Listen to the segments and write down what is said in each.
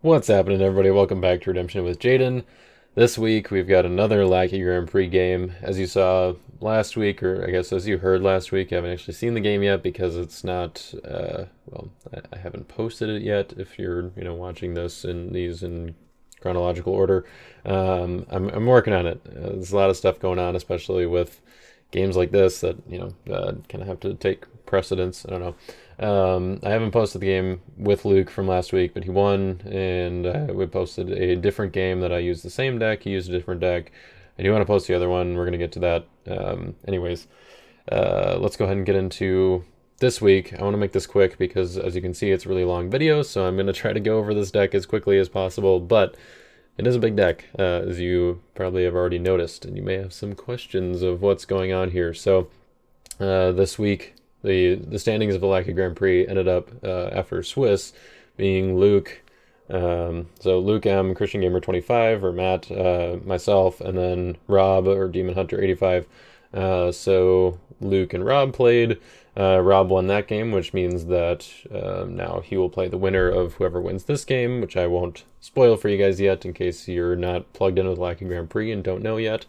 What's happening, everybody? Welcome back to Redemption with Jaden. This week we've got another Lackey Grand Prix game. As you saw last week, or I guess as you heard last week, I haven't actually seen the game yet because it's not. I haven't posted it yet. If you're watching this in chronological order, I'm working on it. There's a lot of stuff going on, especially with games like this that kind of have to take precedence. I don't know. I haven't posted the game with Luke from last week, but he won, and we posted a different game that I used the same deck. He used a different deck. I do want to post the other one. We're going to get to that. Anyways, let's go ahead and get into this week. I want to make this quick because, as you can see, it's a really long video, so I'm going to try to go over this deck as quickly as possible, but it is a big deck, as you probably have already noticed, and you may have some questions of what's going on here. So this week, the standings of the Lackey Grand Prix ended up after Swiss being Luke, so Luke M, Christian Gamer 25, or Matt, myself, and then Rob or Demon Hunter 85. So Luke and Rob played. Rob won that game, which means that now he will play the winner of whoever wins this game, which I won't spoil for you guys yet in case you're not plugged in with Lackey Grand Prix and don't know yet.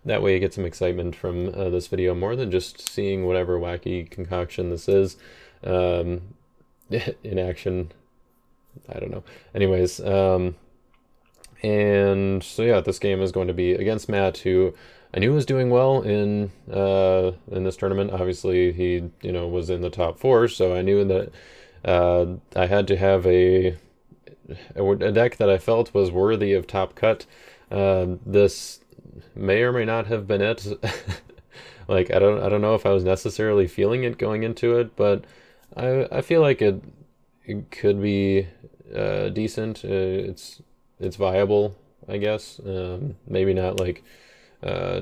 That way you get some excitement from this video more than just seeing whatever wacky concoction this is in action. I don't know. Anyways, and so yeah, this game is going to be against Matt, who I knew was doing well in this tournament. Obviously, he was in the top 4, so I knew that I had to have a deck that I felt was worthy of top cut. This may or may not have been it. Like I don't know if I was necessarily feeling it going into it, but I feel like it could be decent. It's viable, I guess. Maybe not like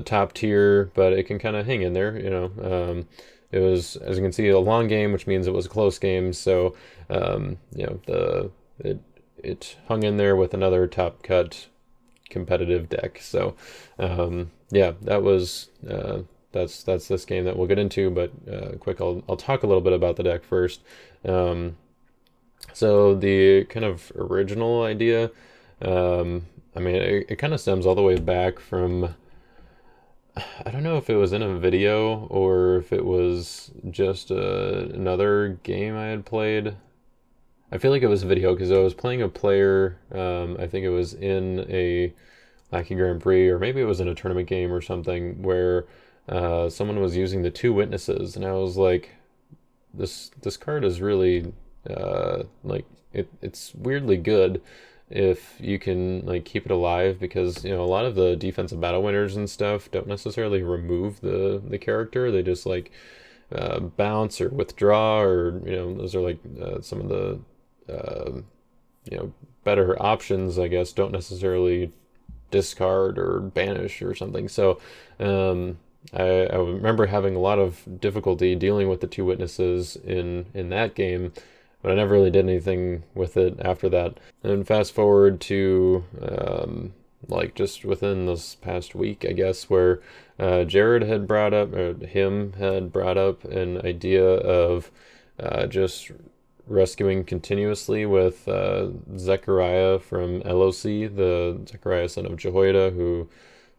top tier, but it can kind of hang in there. It was, as you can see, a long game, which means it was a close game. So it hung in there with another top cut competitive deck. So yeah, that's this game that we'll get into. But quick, I'll talk a little bit about the deck first. So the kind of original idea, I mean, it kind of stems all the way back from, I don't know if it was in a video or if it was just another game I had played. I feel like it was a video because I was playing a player, I think it was in a Lackey Grand Prix, or maybe it was in a tournament game or something, where someone was using the 2 witnesses, and I was like, this card is really, like, it's weirdly good if you can like keep it alive, because a lot of the defensive battle winners and stuff don't necessarily remove the character. They just like bounce or withdraw, or those are like some of the better options, I guess, don't necessarily discard or banish or something. So I remember having a lot of difficulty dealing with the 2 witnesses in that game, but I never really did anything with it after that. And fast forward to like just within this past week, I guess, where Jared had brought up, or him had brought up an idea of just rescuing continuously with Zechariah from LOC, the Zechariah son of Jehoiada, who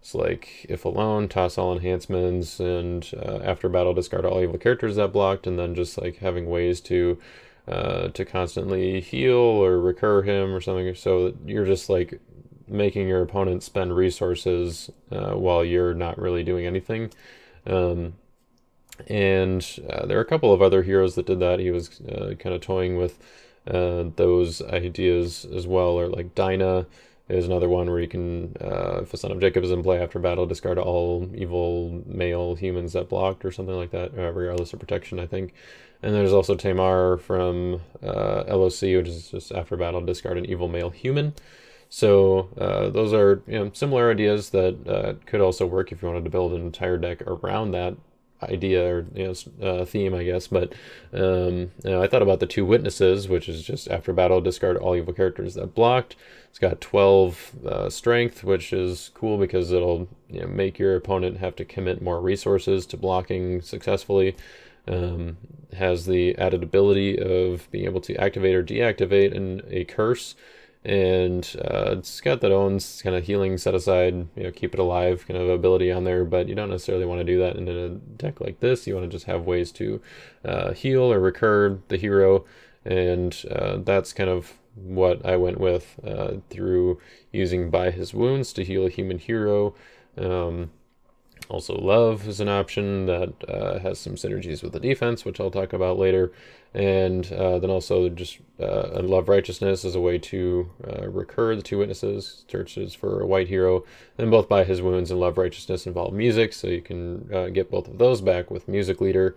is like, if alone, toss all enhancements, and after battle discard all evil characters that blocked, and then just like having ways to constantly heal or recur him or something, so that you're just like making your opponent spend resources while you're not really doing anything. And there are a couple of other heroes that did that. He was kind of toying with those ideas as well, or like Dinah is another one where you can, if a Son of Jacob is in play after battle, discard all evil male humans that blocked or something like that, regardless of protection, I think. And there's also Tamar from LOC, which is just after battle, discard an evil male human. So those are similar ideas that could also work if you wanted to build an entire deck around that idea or theme, I guess. But I thought about the 2 witnesses, which is just after battle discard all evil characters that blocked. It's got 12 strength, which is cool because it'll make your opponent have to commit more resources to blocking successfully. Has the added ability of being able to activate or deactivate a curse and it's got that owns kind of healing set aside, keep it alive kind of ability on there, but you don't necessarily want to do that in a deck like this. You want to just have ways to heal or recur the hero, and that's kind of what I went with through using By His Wounds to heal a human hero. Also, Love is an option that has some synergies with the defense, which I'll talk about later. And then also just Love Righteousness is a way to recur the two witnesses, searches for a white hero. And both By His Wounds and Love Righteousness involve music, so you can get both of those back with Music Leader.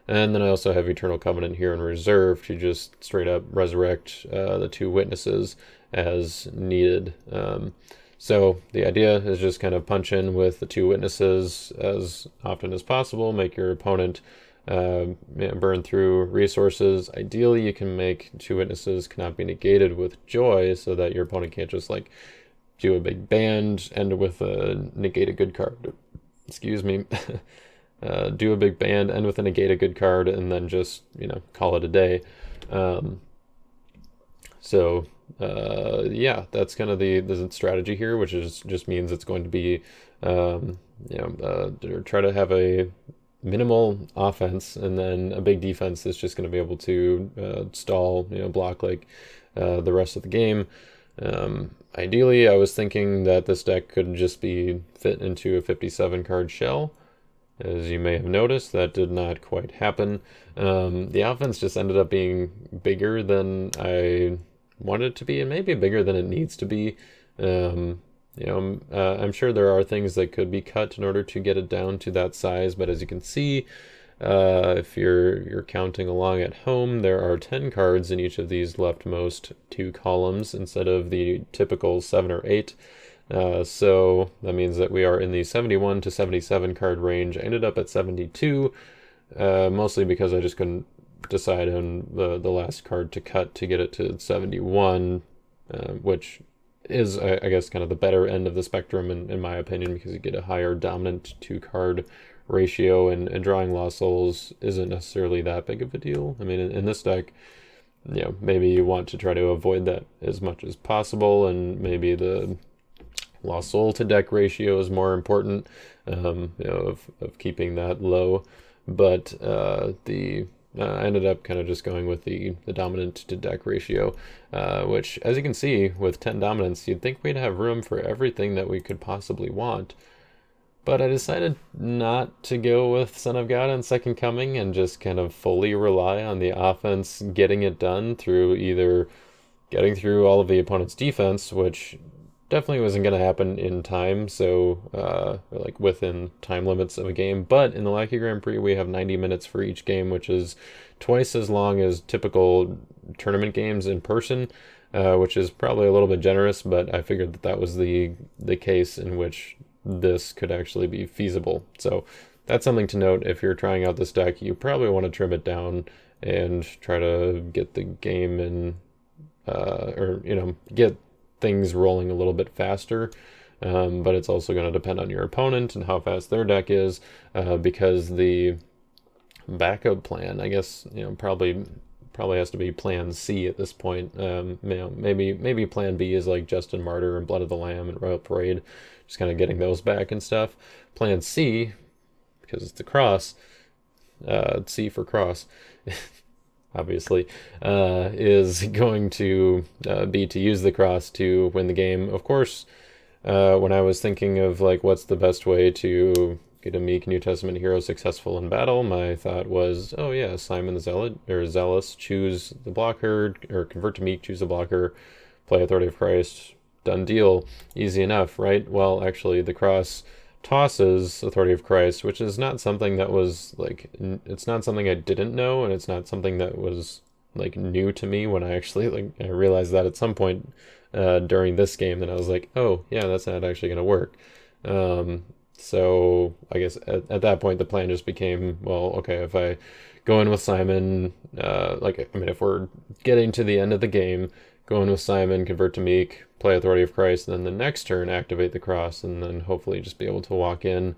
And then I also have Eternal Covenant here in reserve to just straight up resurrect the two witnesses as needed. So the idea is just kind of punch in with the two witnesses as often as possible, make your opponent burn through resources. Ideally, you can make two witnesses cannot be negated with joy, so that your opponent can't just like do a big band, end with a negate a good card. Excuse me. Do a big band, end with a negate a good card, and then just, call it a day. Yeah, that's kind of the strategy here, which just means it's going to be, try to have a minimal offense, and then a big defense is just going to be able to stall, block like the rest of the game. Ideally, I was thinking that this deck could just be fit into a 57 card shell. As you may have noticed, that did not quite happen. The offense just ended up being bigger than I wanted it to be, and maybe bigger than it needs to be. I'm sure there are things that could be cut in order to get it down to that size, but as you can see, if you're counting along at home, there are 10 cards in each of these leftmost two columns instead of the typical 7 or 8. So that means that we are in the 71 to 77 card range. I ended up at 72, mostly because I just couldn't decide on the last card to cut to get it to 71, which is, I guess, kind of the better end of the spectrum in my opinion, because you get a higher dominant 2-card ratio, and drawing Lost Souls isn't necessarily that big of a deal. I mean, in this deck, maybe you want to try to avoid that as much as possible, and maybe the Lost Soul to deck ratio is more important, of keeping that low. But I ended up kind of just going with the dominant to deck ratio, which, as you can see, with 10 dominance, you'd think we'd have room for everything that we could possibly want. But I decided not to go with Son of God and Second Coming, and just kind of fully rely on the offense getting it done through either getting through all of the opponent's defense, which definitely wasn't going to happen in time, so like within time limits of a game. But in the Lackey Grand Prix, we have 90 minutes for each game, which is twice as long as typical tournament games in person, which is probably a little bit generous, but I figured that was the case in which this could actually be feasible. So that's something to note. If you're trying out this deck, you probably want to trim it down and try to get the game in, get things rolling a little bit faster, but it's also going to depend on your opponent and how fast their deck is, because the backup plan, I guess, probably has to be Plan C at this point. Maybe Plan B is like Justin Martyr and Blood of the Lamb and Royal Parade, just kind of getting those back and stuff. Plan C, because it's the cross, C for cross, obviously, is going to be to use the cross to win the game. Of course, when I was thinking of like what's the best way to get a meek New Testament hero successful in battle, my thought was, oh yeah, Simon the Zealot or Zealous, choose the blocker, or convert to meek, choose the blocker, play Authority of Christ, done deal, easy enough, right? Well, actually, the cross tosses Authority of Christ, which is not something that was like, it's not something I didn't know, and it's not something that was like new to me when I actually I realized that at some point during this game, that I was like, oh yeah, that's not actually going to work. So I guess at that point the plan just became, well, okay, if I go in with Simon, if we're getting to the end of the game, go in with Simon, convert to meek, play Authority of Christ, and then the next turn activate the cross, and then hopefully just be able to walk in,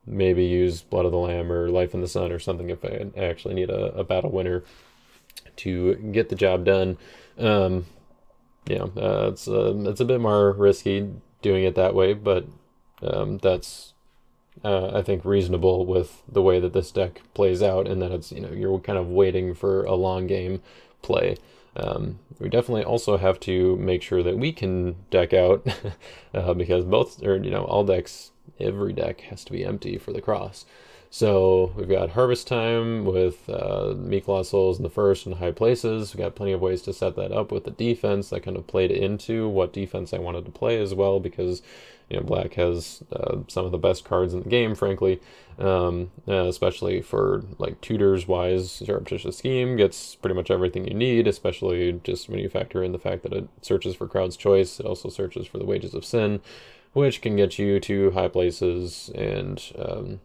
maybe use Blood of the Lamb or Life in the Sun or something if I actually need a battle winner to get the job done. it's a bit more risky doing it that way, but that's I think reasonable with the way that this deck plays out, and that it's you're kind of waiting for a long game play. We definitely also have to make sure that we can deck out because all decks, every deck has to be empty for the cross. So we've got Harvest Time with Meek Lost Souls in the first and high places. We've got plenty of ways to set that up with the defense. That kind of played into what defense I wanted to play as well, because Black has some of the best cards in the game, frankly, especially for like tutors wise. Surreptitious Scheme gets pretty much everything you need, especially just when you factor in the fact that it searches for Crowd's Choice. It also searches for the Wages of Sin, which can get you to high places and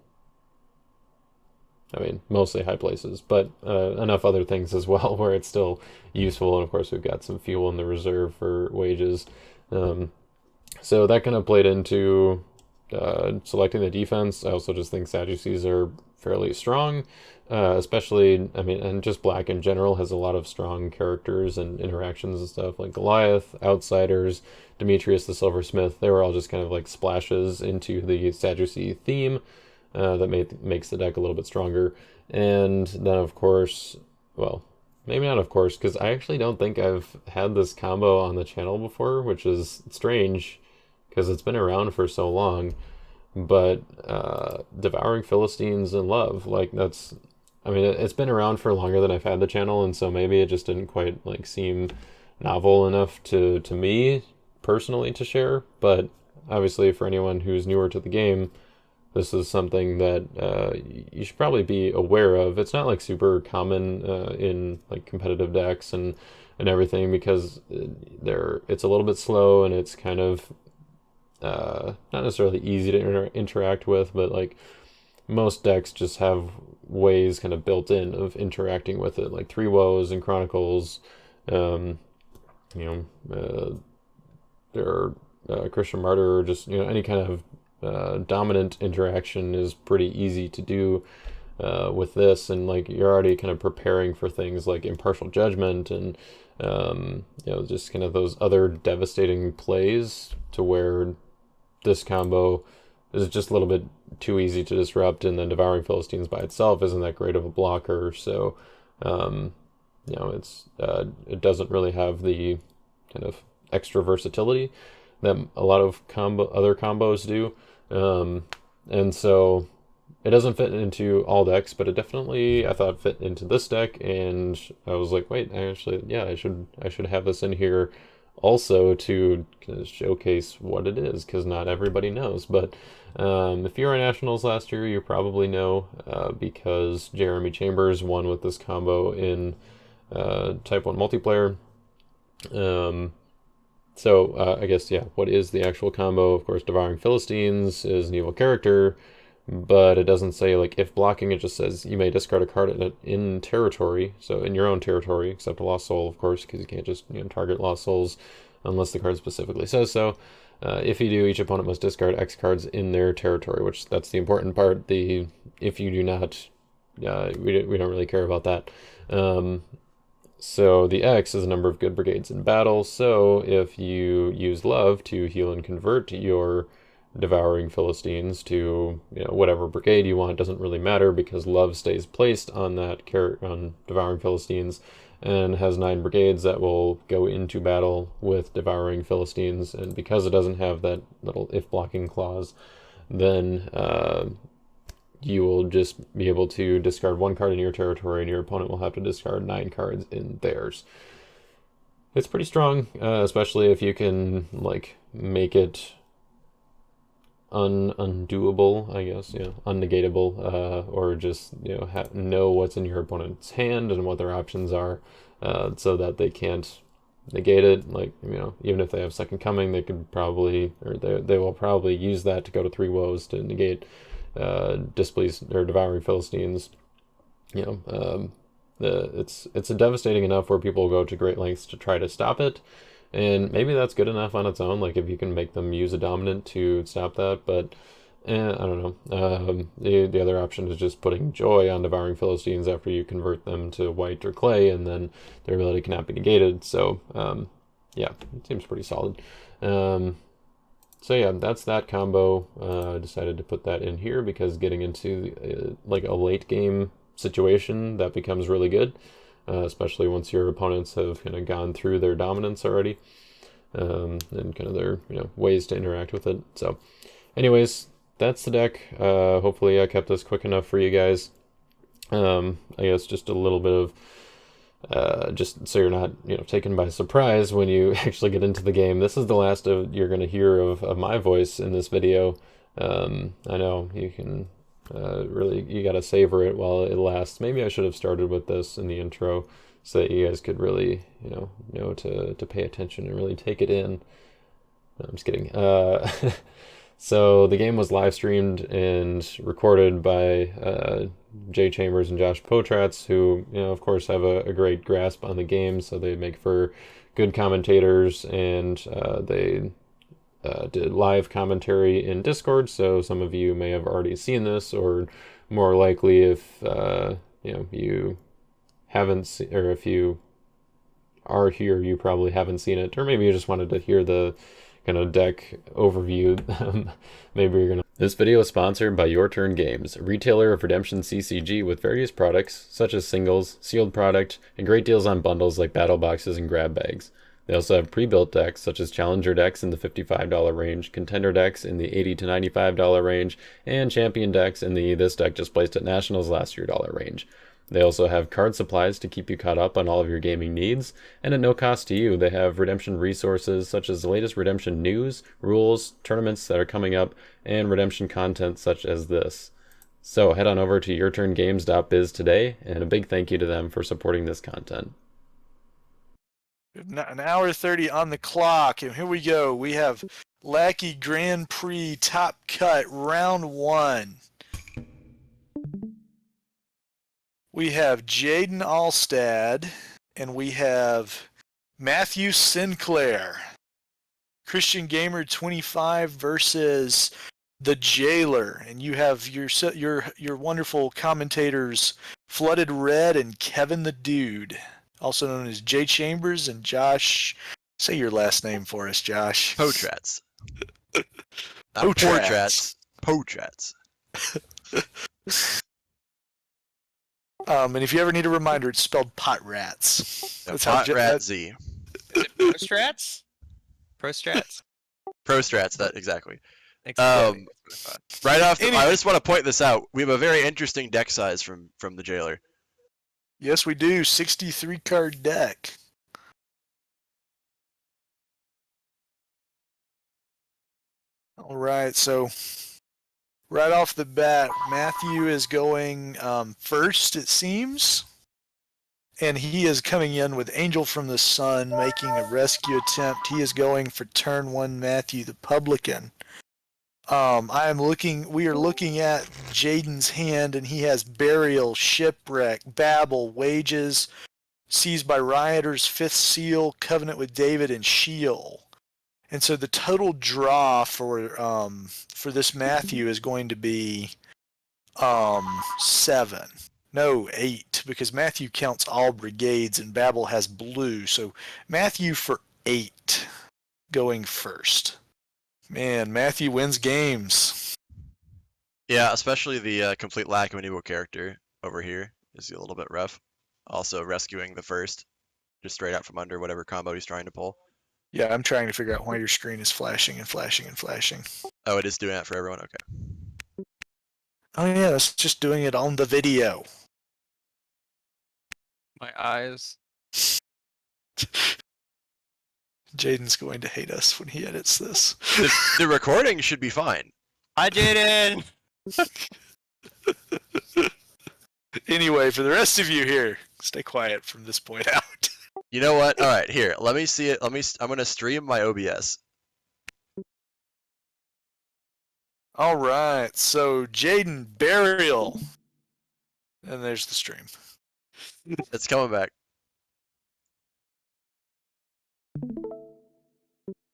mostly high places, but enough other things as well where it's still useful. And of course, we've got some fuel in the reserve for wages. So that kind of played into selecting the defense. I also just think Sadducees are fairly strong, especially, and just Black in general has a lot of strong characters and interactions and stuff, like Goliath, Outsiders, Demetrius the Silversmith. They were all just kind of like splashes into the Sadducee theme. That makes the deck a little bit stronger. And then, of course, well, maybe not of course, because I actually don't think I've had this combo on the channel before, which is strange because it's been around for so long. But Devouring Philistines in Love, like it's been around for longer than I've had the channel, and so maybe it just didn't quite like seem novel enough to me personally to share. But obviously, for anyone who's newer to the game, this is something that you should probably be aware of. It's not like super common in like competitive decks and everything, because it's a little bit slow and it's kind of not necessarily easy to interact with, but like most decks just have ways kind of built in of interacting with it, like Three Woes and Chronicles. There are Christian Martyr, or just any kind of dominant interaction is pretty easy to do with this, and like you're already kind of preparing for things like Impartial Judgment and just kind of those other devastating plays, to where this combo is just a little bit too easy to disrupt, and then Devouring Philistines by itself isn't that great of a blocker, so it doesn't really have the kind of extra versatility that a lot of other combos do. And so it doesn't fit into all decks, but it definitely, I thought, fit into this deck, and I was like, wait, I should have this in here also to kind of showcase what it is, because not everybody knows. But if you were in Nationals last year, you probably know, because Jeremy Chambers won with this combo in Type 1 multiplayer. So I guess, what is the actual combo? Of course, Devouring Philistines is an evil character, but it doesn't say like if blocking. It just says you may discard a card in territory, so in your own territory, except a Lost Soul, of course, because you can't just target Lost Souls unless the card specifically says so. If you do, each opponent must discard X cards in their territory, which that's the important part. If you do not, we don't really care about that. So the X is the number of good brigades in battle. So if you use Love to heal and convert your Devouring Philistines to whatever brigade you want, it doesn't really matter, because Love stays placed on that on Devouring Philistines, and has 9 brigades that will go into battle with Devouring Philistines. And because it doesn't have that little if blocking clause, then you will just be able to discard 1 card in your territory, and your opponent will have to discard 9 cards in theirs. It's pretty strong, especially if you can like make it undoable, I guess, unnegatable, or just know what's in your opponent's hand and what their options are, so that they can't negate it. Like even if they have Second Coming, they could probably, or they will probably use that to go to Three Woes to negate Displeased or Devouring Philistines. It's devastating enough where people go to great lengths to try to stop it, and maybe that's good enough on its own, like if you can make them use a dominant to stop that. But I don't know. The other option is just putting Joy on Devouring Philistines after you convert them to white or clay, and then their ability cannot be negated. So Yeah, it seems pretty solid. So yeah, that's that combo. I decided to put that in here because getting into like a late game situation, that becomes really good, especially once your opponents have kind of gone through their dominance already, and kind of their ways to interact with it. So, anyways, that's the deck. Hopefully, I kept this quick enough for you guys. I guess just a little bit of just so you're not taken by surprise when you actually get into the game. This is the last you're going to hear of my voice in this video. I know you can really, you got to savor it while it lasts. Maybe I should have started with this in the intro so that you guys could really know to pay attention and really take it in. No, I'm just kidding. So the game was live streamed and recorded by Jay Chambers and Josh Potratz, who, of course, have a great grasp on the game, so they make for good commentators, and they did live commentary in Discord, so some of you may have already seen this, or more likely if you haven't or if you are here, you probably haven't seen it, or maybe you just wanted to hear the kind of deck overview. Maybe you're gonna. This video is sponsored by Your Turn Games, a retailer of Redemption CCG with various products such as singles, sealed product, and great deals on bundles like battle boxes and grab bags. They also have pre-built decks such as Challenger decks in the $55 range, Contender decks in the $80 to $95 range, and Champion decks in the this deck just placed at Nationals last year dollar range. They also have card supplies to keep you caught up on all of your gaming needs, and at no cost to you, they have Redemption resources such as the latest Redemption news, rules, tournaments that are coming up, and Redemption content such as this. So head on over to yourturngames.biz today, and a big thank you to them for supporting this content. An hour 30 on the clock, and here we go. We have Lackey Grand Prix Top Cut Round 1. We have Jaden Alstad, and we have Matthew Sinclair. Christian Gamer 25 versus the Jailer, and you have your wonderful commentators Flooded Red and Kevin the Dude, also known as Jay Chambers and Josh. Say your last name for us, Josh. Potratz. Potratz. Potratz. And if you ever need a reminder, it's spelled pot rats. That's Potratz-Z. Is it Prostrats? Prostrats? Prostrats, that exactly. Right off, I just want to point this out. We have a very interesting deck size from the Jailer. Yes, we do. 63 card deck. All right, so right off the bat, Matthew is going first, it seems. And he is coming in with Angel from the Sun, making a rescue attempt. He is going for turn 1, Matthew the Publican. We are looking at Jaden's hand, and he has Burial, Shipwreck, Babel, Wages, Seized by Rioters, Fifth Seal, Covenant with David, and Sheol. And so the total draw for this Matthew is going to be 7. No, 8, because Matthew counts all brigades and Babel has blue. So Matthew for 8 going first. Man, Matthew wins games. Yeah, especially the complete lack of an evil character over here is a little bit rough. Also rescuing the first, just straight out from under whatever combo he's trying to pull. Yeah, I'm trying to figure out why your screen is flashing and flashing and flashing. Oh, it is doing that for everyone? Okay. Oh yeah, that's just doing it on the video. My eyes. Jaden's going to hate us when he edits this. The recording should be fine. Hi, Jaden! Anyway, for the rest of you here, stay quiet from this point out. You know what? All right, here. Let me see it. I'm going to stream my OBS. All right, so Jaden Burial. And there's the stream. It's coming back.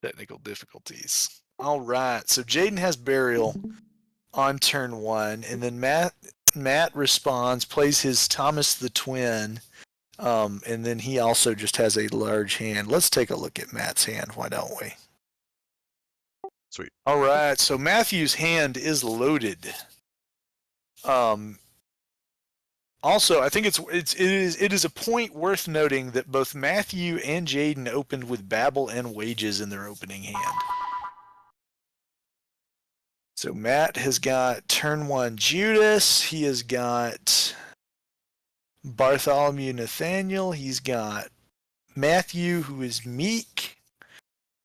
Technical difficulties. All right, so Jaden has Burial on turn 1, and then Matt responds, plays his Thomas the Twin, And then he also just has a large hand. Let's take a look at Matt's hand, why don't we? Sweet. All right, so Matthew's hand is loaded. Also, I think it is a point worth noting that both Matthew and Jaden opened with Babel and Wages in their opening hand. So Matt has got turn 1 Judas. He has got Bartholomew Nathaniel. He's got Matthew, who is meek.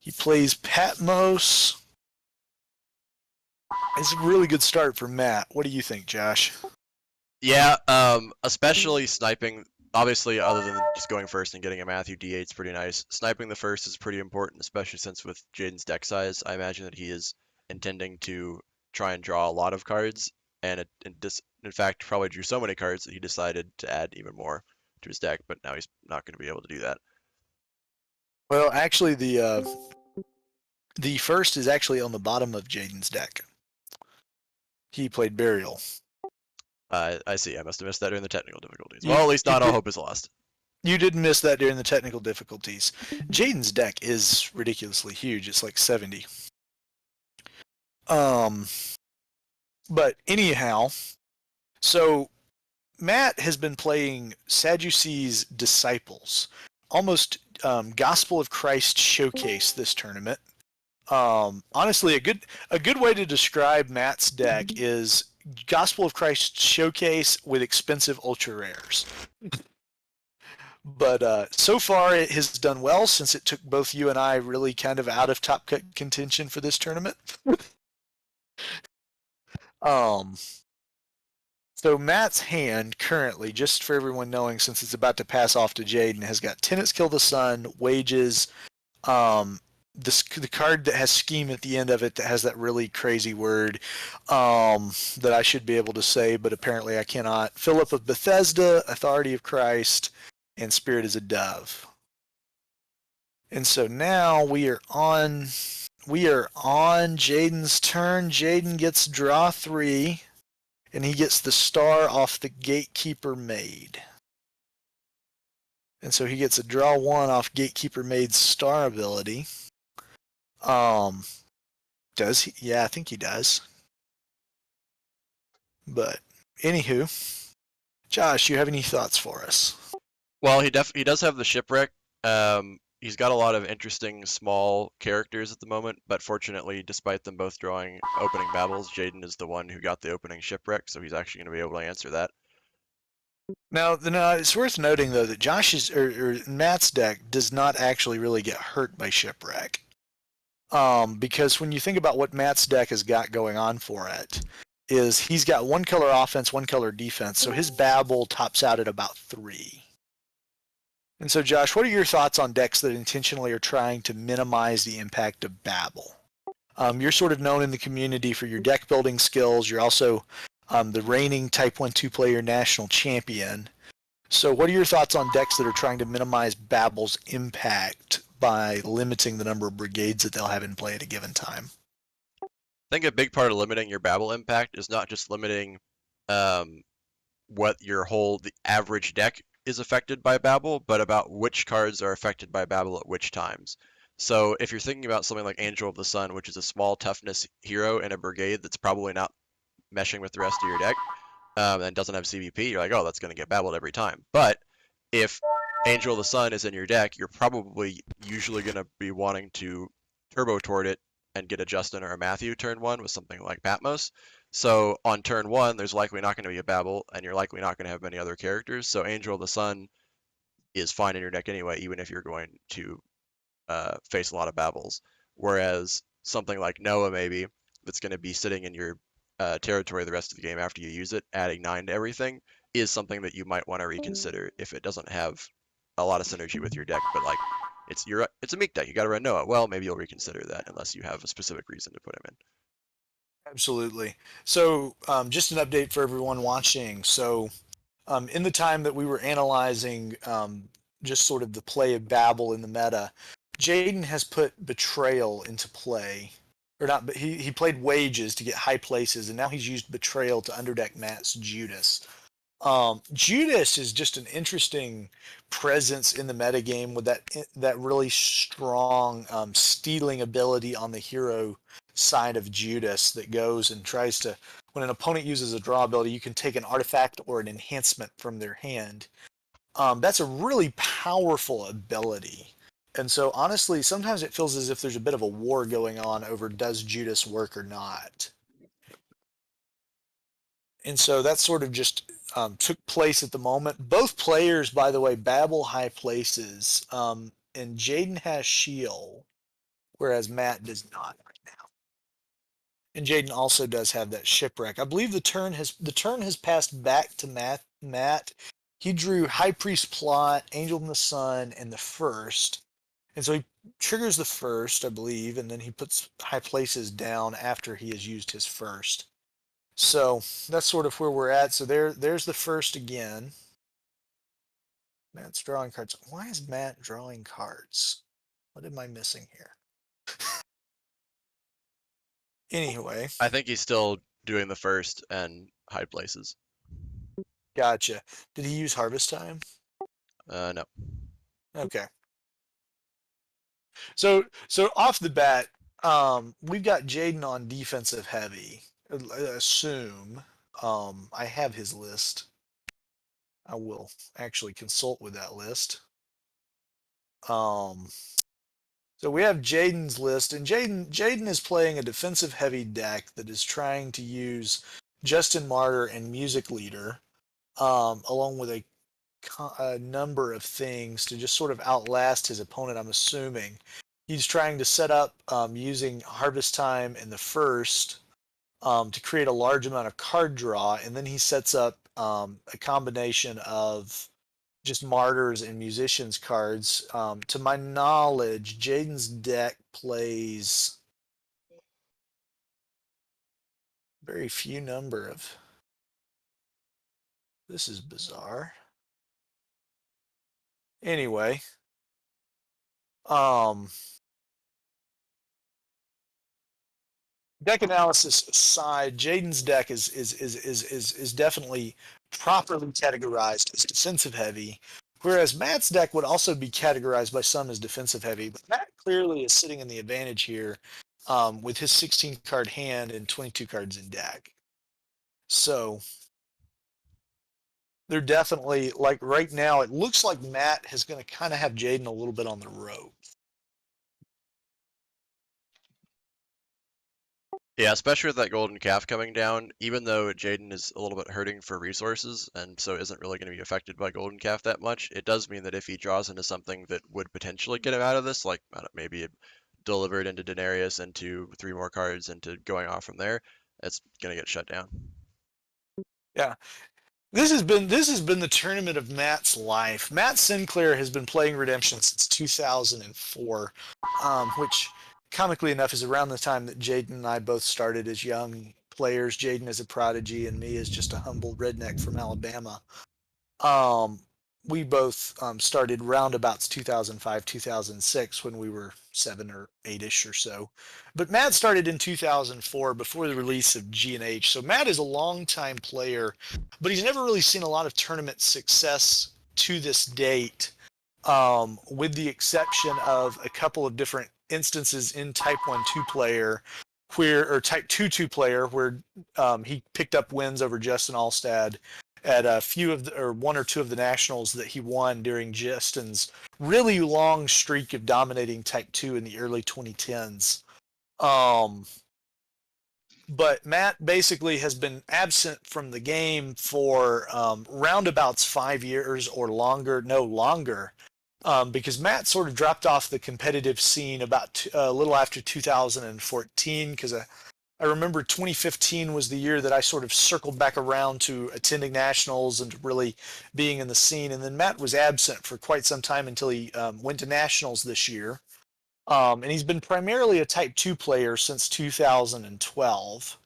He plays Patmos. It's a really good start for Matt. What do you think, Josh? Yeah, especially sniping. Obviously, other than just going first and getting a Matthew D8 is pretty nice. Sniping the first is pretty important, especially since with Jaden's deck size, I imagine that he is intending to try and draw a lot of cards, and in fact probably drew so many cards that he decided to add even more to his deck, but now he's not going to be able to do that. Well, actually, the first is actually on the bottom of Jaden's deck. He played Burial. I see. I must have missed that during the technical difficulties. Well, at least not all hope is lost. You didn't miss that during the technical difficulties. Jaden's deck is ridiculously huge. It's like 70. But anyhow, so Matt has been playing Sadducees Disciples, almost Gospel of Christ showcase this tournament. Honestly, a good way to describe Matt's deck is Gospel of Christ showcase with expensive ultra rares. But so far it has done well, since it took both you and I really kind of out of top cut contention for this tournament. So Matt's hand currently, just for everyone knowing, since it's about to pass off to Jaden, has got Tenants Kill the Sun, Wages, the card that has Scheme at the end of it that has that really crazy word that I should be able to say, but apparently I cannot. Philip of Bethesda, Authority of Christ, and Spirit is a Dove. And so now we are on Jaden's turn. Jaden gets draw 3, and he gets the star off the Gatekeeper Maid. And so he gets a draw 1 off Gatekeeper Maid's star ability. Does he? Yeah, I think he does. But anywho, Josh, you have any thoughts for us? Well, he does have the Shipwreck. He's got a lot of interesting small characters at the moment, but fortunately, despite them both drawing opening Babels, Jaden is the one who got the opening Shipwreck, so he's actually going to be able to answer that. Now, it's worth noting though that Josh's or Matt's deck does not actually really get hurt by Shipwreck. Because when you think about what Matt's deck has got going on for it, is he's got 1 color offense, 1 color defense, so his Babel tops out at about 3. And so, Josh, what are your thoughts on decks that intentionally are trying to minimize the impact of Babel? You're sort of known in the community for your deck building skills. You're also the reigning Type 1 2-player national champion. So what are your thoughts on decks that are trying to minimize Babel's impact by limiting the number of brigades that they'll have in play at a given time? I think a big part of limiting your Babel impact is not just limiting what the average deck is affected by Babel, but about which cards are affected by Babel at which times. So if you're thinking about something like Angel of the Sun, which is a small toughness hero in a brigade that's probably not meshing with the rest of your deck, and doesn't have CVP, you're like, oh, that's going to get Babeled every time. But if Angel of the Sun is in your deck, you're probably usually going to be wanting to turbo toward it and get a Justin or a Matthew turn 1 with something like Patmos. So on turn 1, there's likely not going to be a Babel, and you're likely not going to have many other characters. So Angel of the Sun is fine in your deck anyway, even if you're going to face a lot of Babels. Whereas something like Noah, maybe, that's going to be sitting in your territory the rest of the game after you use it, adding 9 to everything, is something that you might want to reconsider if it doesn't have a lot of synergy with your deck. But like, it's a meek deck. You got to run Noah. Well, maybe you'll reconsider that unless you have a specific reason to put him in. Absolutely. So just an update for everyone watching. So in the time that we were analyzing just sort of the play of Babel in the meta, Jaden has put Betrayal into play. Or not, but he played Wages to get high places, and now he's used Betrayal to underdeck Matt's Judas. Judas is just an interesting presence in the metagame with that really strong stealing ability on the hero side of Judas that goes and tries to, when an opponent uses a draw ability, you can take an artifact or an enhancement from their hand. That's a really powerful ability. And so honestly, sometimes it feels as if there's a bit of a war going on over does Judas work or not. And so that sort of just took place at the moment. Both players, by the way, babble high places. And Jaden has Shield, whereas Matt does not right now. And Jaden also does have that shipwreck. I believe the turn has passed back to Matt. He drew High Priest Plot, Angel in the Sun, and the first. And so he triggers the first, I believe, and then he puts high places down after he has used his first. So that's sort of where we're at. So there's the first again. Matt's drawing cards. Why is Matt drawing cards? What am I missing here? Anyway, I think he's still doing the first and hide places. gotcha. Did he use Harvest Time? No. Okay. So off the bat, we've got Jaden on defensive heavy. I assume. I have his list. I will actually consult with that list. So we have Jaden's list, and Jaden is playing a defensive heavy deck that is trying to use Justin Martyr and Music Leader, along with a number of things to just sort of outlast his opponent. I'm assuming he's trying to set up using Harvest Time in the first to create a large amount of card draw, and then he sets up a combination of just martyrs and musicians cards. To my knowledge, Jaden's deck plays very few number of. This is bizarre. Anyway, deck analysis aside, Jaden's deck is definitely properly categorized as defensive heavy, whereas Matt's deck would also be categorized by some as defensive heavy. But Matt clearly is sitting in the advantage here with his 16 card hand and 22 cards in deck. So they're definitely, like right now, it looks like Matt is going to kind of have Jaden a little bit on the rope. Yeah, especially with that golden calf coming down, even though Jaden is a little bit hurting for resources and so isn't really going to be affected by golden calf that much, it does mean that if he draws into something that would potentially get him out of this, like maybe delivered into Denarius into 3 more cards into going off from there, it's going to get shut down. Yeah. This has been the tournament of Matt's life. Matt Sinclair has been playing Redemption since 2004, which comically enough is around the time that Jaden and I both started as young players. Jaden is a prodigy and me as just a humble redneck from Alabama. We both started roundabouts 2005, 2006 when we were 7 or 8-ish or so. But Matt started in 2004 before the release of G&H. So Matt is a long-time player, but he's never really seen a lot of tournament success to this date, with the exception of a couple of different instances in Type 1 2-player or Type 2 2-player where he picked up wins over Justin Alstad at a few of or 1 or 2 of the nationals that he won during Justin's really long streak of dominating Type 2 in the early 2010s. But Matt basically has been absent from the game for roundabouts 5 years or longer, no longer, because Matt sort of dropped off the competitive scene about a little after 2014 because I remember 2015 was the year that I sort of circled back around to attending nationals and really being in the scene. And then Matt was absent for quite some time until he went to nationals this year. And he's been primarily a Type 2 player since 2012.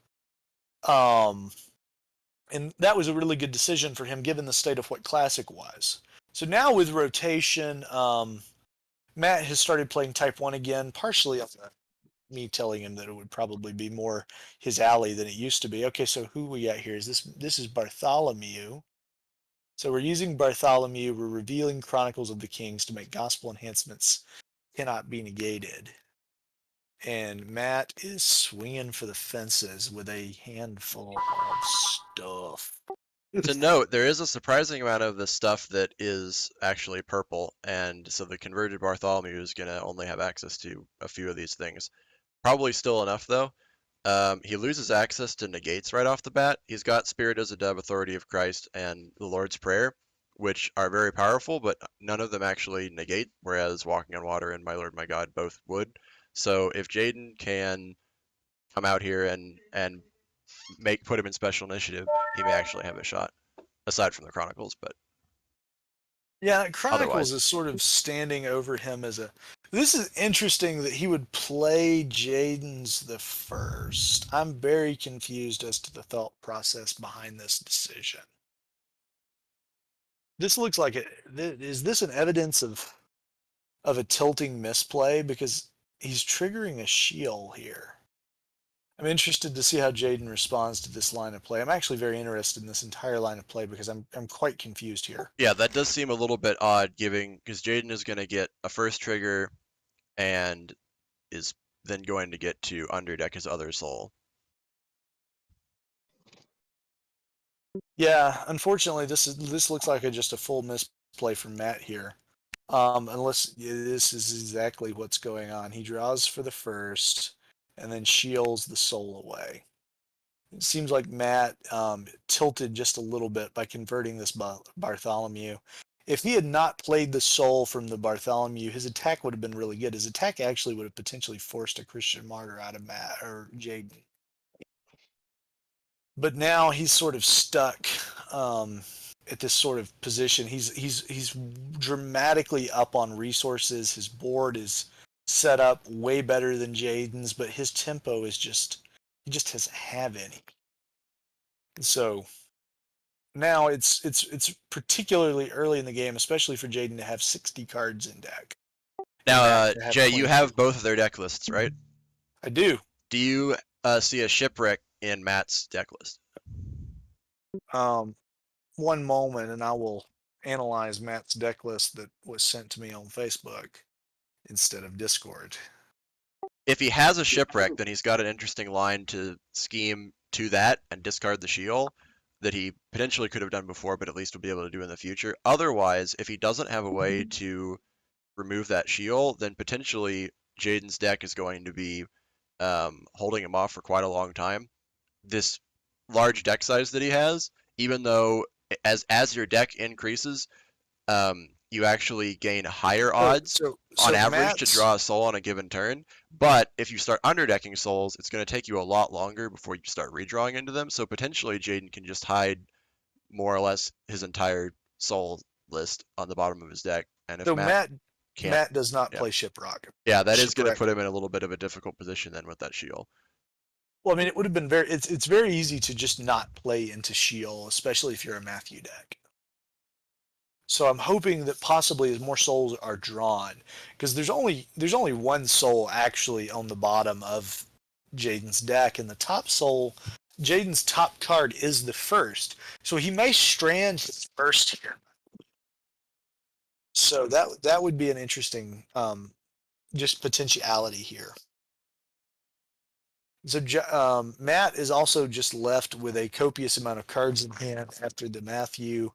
And that was a really good decision for him given the state of what Classic was. So now with rotation, Matt has started playing Type 1 again, partially off me telling him that it would probably be more his alley than it used to be. Okay, so who we got here? This is Bartholomew. So we're using Bartholomew. We're revealing Chronicles of the Kings to make gospel enhancements cannot be negated. And Matt is swinging for the fences with a handful of stuff. To note, there is a surprising amount of the stuff that is actually purple, and so the converted Bartholomew is going to only have access to a few of these things. Probably still enough, though. He loses access to negates right off the bat. He's got Spirit as a Dove, Authority of Christ, and the Lord's Prayer, which are very powerful, but none of them actually negate, whereas Walking on Water and My Lord My God both would. So if Jaden can come out here and put him in special initiative, he may actually have a shot. Aside from the Chronicles, but yeah, Chronicles otherwise. is sort of standing over him as a. This is interesting that he would play Jaden's the first. I'm very confused as to the thought process behind this decision. This looks like it. Is this an evidence of a tilting misplay? Because he's triggering a shield here. I'm interested to see how Jaden responds to this line of play. I'm actually very interested in this entire line of play because I'm quite confused here. Yeah, that does seem a little bit odd, because Jaden is going to get a first trigger and is then going to get to underdeck his other soul. Yeah, unfortunately, this looks like just a full misplay from Matt here. Unless this is exactly what's going on. He draws for the first, and then shields the soul away. It seems like Matt tilted just a little bit by converting this Bartholomew. If he had not played the soul from the Bartholomew, his attack would have been really good. His attack actually would have potentially forced a Christian martyr out of Matt or Jaden. But now he's sort of stuck at this sort of position. He's dramatically up on resources. His board is set up way better than Jaden's, but his tempo is he just doesn't have any. So now it's particularly early in the game, especially for Jaden to have 60 cards in deck. Now, Jay, you have both of their deck lists, right? I do. Do you see a shipwreck in Matt's deck list? One moment, and I will analyze Matt's deck list that was sent to me on Facebook instead of Discord. If he has a shipwreck, then he's got an interesting line to scheme to that and discard the Sheol that he potentially could have done before, but at least will be able to do in the future. Otherwise, if he doesn't have a way to remove that Sheol, then potentially Jaden's deck is going to be holding him off for quite a long time. This large deck size that he has, even though as your deck increases, you actually gain higher odds on average to draw a soul on a given turn. But if you start underdecking souls, it's going to take you a lot longer before you start redrawing into them. So potentially Jaden can just hide more or less his entire soul list on the bottom of his deck. And if So Matt does not play Shiprock. Yeah, that is going to put him in a little bit of a difficult position then with that Sheol. Well, I mean, it would have been it's very easy to just not play into Sheol, especially if you're a Matthew deck. So I'm hoping that possibly as more souls are drawn, because there's only one soul actually on the bottom of Jaden's deck, and the top soul, Jaden's top card is the first. So he may strand his first here. So that would be an interesting just potentiality here. So Matt is also just left with a copious amount of cards in hand after the Matthew.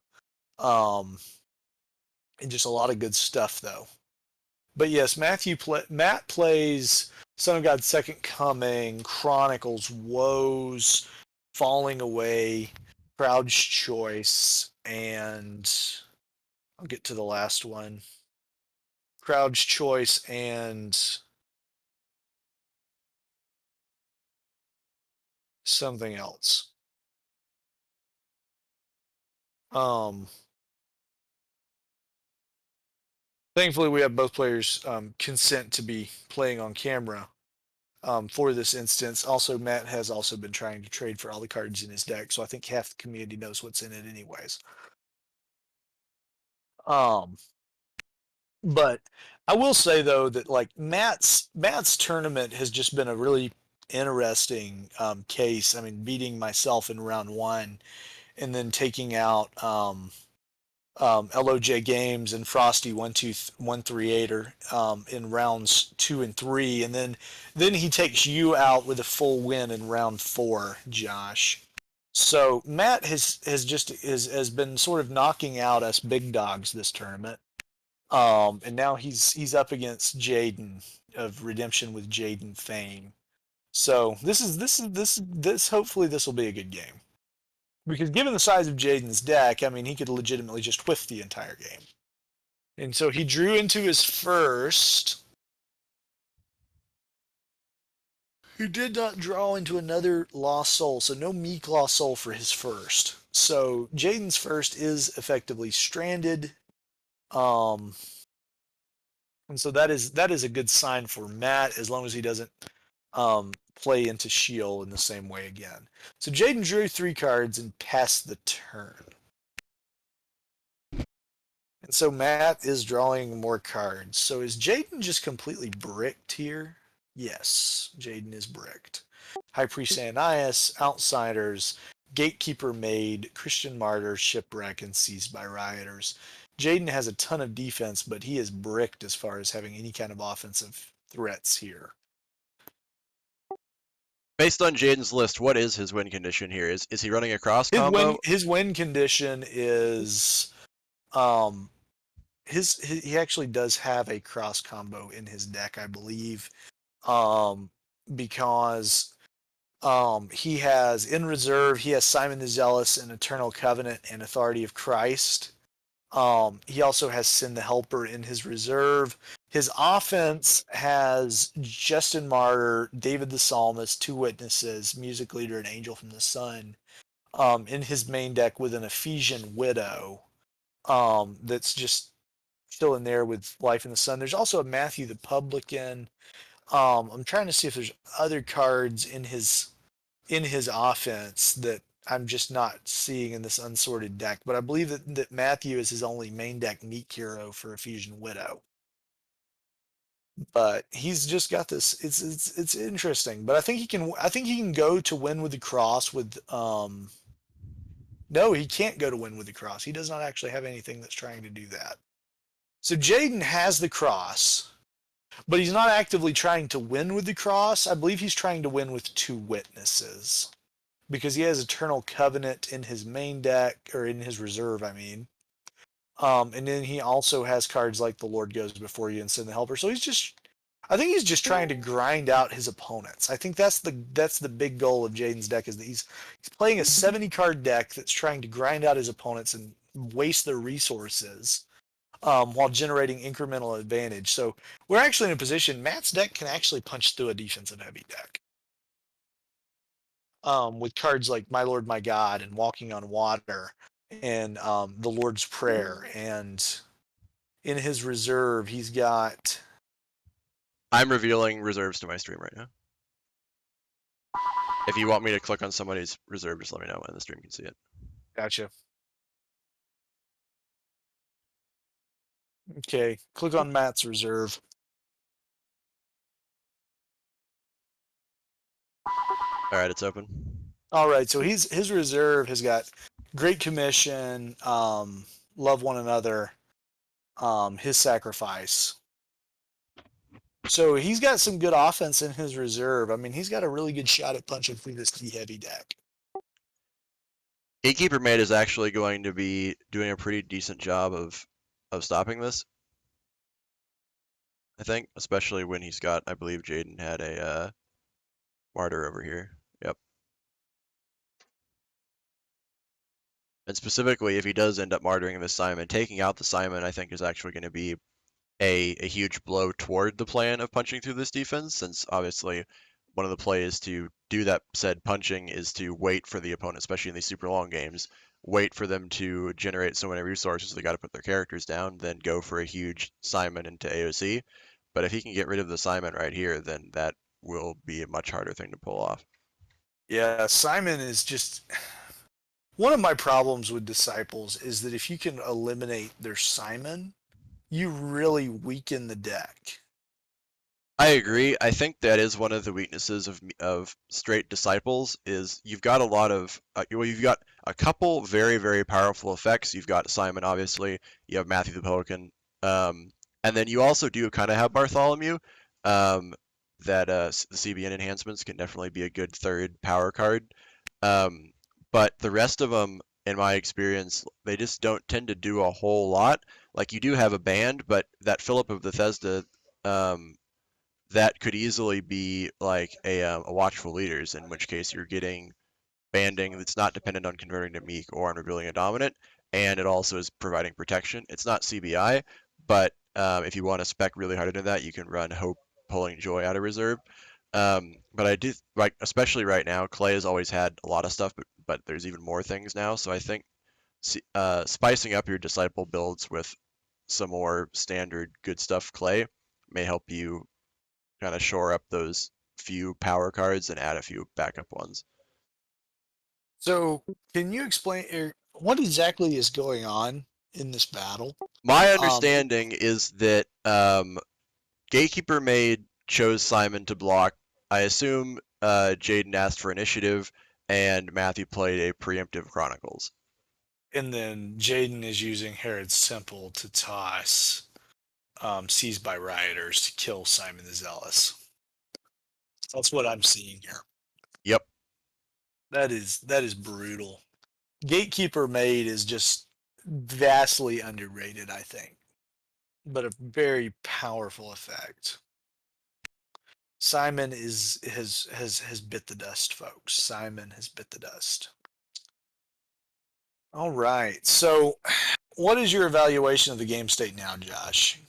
And just a lot of good stuff, though. But yes, Matt plays Son of God's Second Coming, Chronicles, Woes, Falling Away, Crowd's Choice, and I'll get to the last one. Crowd's Choice and something else. Thankfully, we have both players consent to be playing on camera for this instance. Also, Matt has also been trying to trade for all the cards in his deck, so I think half the community knows what's in it anyways. But I will say, though, that like Matt's tournament has just been a really interesting case. I mean, beating myself in round one and then taking out LOJ Games and Frosty 138 in rounds 2 and 3, and then he takes you out with a full win in round 4, Josh. So Matt has been sort of knocking out us big dogs this tournament, and now he's up against Jaden of Redemption with Jaden fame. So this hopefully this will be a good game. Because given the size of Jaden's deck, I mean, he could legitimately just whiff the entire game. And so he drew into his first. He did not draw into another Lost Soul, so no Meek Lost Soul for his first. So Jaden's first is effectively stranded. And so that is a good sign for Matt, as long as he doesn't play into Sheol in the same way again. So Jaden drew 3 cards and passed the turn. And so Matt is drawing more cards. So is Jaden just completely bricked here? Yes, Jaden is bricked. High Priest Ananias, Outsiders, Gatekeeper Maid, Christian Martyr, Shipwreck, and Seized by Rioters. Jaden has a ton of defense, but he is bricked as far as having any kind of offensive threats here. Based on Jaden's list, what is his win condition here? Is he running a cross combo? His win condition is he actually does have a cross combo in his deck, I believe, because he has in reserve, he has Simon the Zealous and Eternal Covenant and Authority of Christ. He also has Sin the Helper in his reserve. His offense has Justin Martyr, David the Psalmist, 2 Witnesses, Music Leader, and Angel from the Sun in his main deck with an Ephesian Widow that's just still in there with Life in the Sun. There's also a Matthew the Publican. I'm trying to see if there's other cards in his offense that I'm just not seeing in this unsorted deck. But I believe that Matthew is his only main deck Meek hero for Ephesian Widow. But he's just got this. It's interesting. But I think he can go to win with the cross with No, he can't go to win with the cross. He does not actually have anything that's trying to do that. So Jaden has the cross, but he's not actively trying to win with the cross. I believe he's trying to win with 2 Witnesses, because he has Eternal Covenant in his main deck, or in his reserve, I mean. And then he also has cards like The Lord Goes Before You and Sin the Helper. So I think he's just trying to grind out his opponents. I think that's the big goal of Jaden's deck, is that he's playing a 70 card deck that's trying to grind out his opponents and waste their resources while generating incremental advantage. So we're actually in a position, Matt's deck can actually punch through a defensive heavy deck. With cards like My Lord, My God and Walking on Water and the Lord's Prayer. And in his reserve, he's got... I'm revealing reserves to my stream right now. If you want me to click on somebody's reserve, just let me know and the stream can see it. Gotcha. Okay, click on Matt's reserve. All right, it's open. All right, so his reserve has got Great Commission, Love One Another, His Sacrifice. So he's got some good offense in his reserve. I mean, he's got a really good shot at punching through this heavy deck. Gatekeeper Maid is actually going to be doing a pretty decent job of stopping this. I think, especially when he's got, I believe Jaden had a martyr over here. Yep. And specifically, if he does end up martyring this Simon, taking out the Simon, I think is actually going to be a huge blow toward the plan of punching through this defense, since obviously one of the plays to do that said punching is to wait for the opponent, especially in these super long games, wait for them to generate so many resources they got to put their characters down, then go for a huge Simon into AOC. But if he can get rid of the Simon right here, then that will be a much harder thing to pull off. Yeah, Simon is just... One of my problems with Disciples is that if you can eliminate their Simon, you really weaken the deck. I agree. I think that is one of the weaknesses of straight Disciples, is you've got a lot of you've got a couple very, very powerful effects. You've got Simon, obviously. You have Matthew the Pelican. And then you also do kind of have Bartholomew. That the CBN enhancements can definitely be a good third power card. But the rest of them, in my experience, they just don't tend to do a whole lot. Like you do have a band, but that Philip of Bethesda, that could easily be like a watchful leaders, in which case you're getting banding that's not dependent on converting to meek or on revealing a dominant, and it also is providing protection. It's not CBI, but if you want to spec really hard into that, you can run Hope, Pulling Joy out of reserve. But I do like, especially right now, Clay has always had a lot of stuff, but there's even more things now. So I think spicing up your disciple builds with some more standard good stuff Clay may help you kind of shore up those few power cards and add a few backup ones. So, can you explain what exactly is going on in this battle? My understanding is that Gatekeeper chose Simon to block. I assume Jaden asked for initiative, and Matthew played a preemptive Chronicles. And then Jaden is using Herod's Simple to toss Seized by Rioters to kill Simon the Zealous. That's what I'm seeing here. Yep. That is brutal. Gatekeeper Maid is just vastly underrated, I think, but a very powerful effect. Simon has bit the dust, folks. Simon has bit the dust. All right. So, what is your evaluation of the game state now, Josh?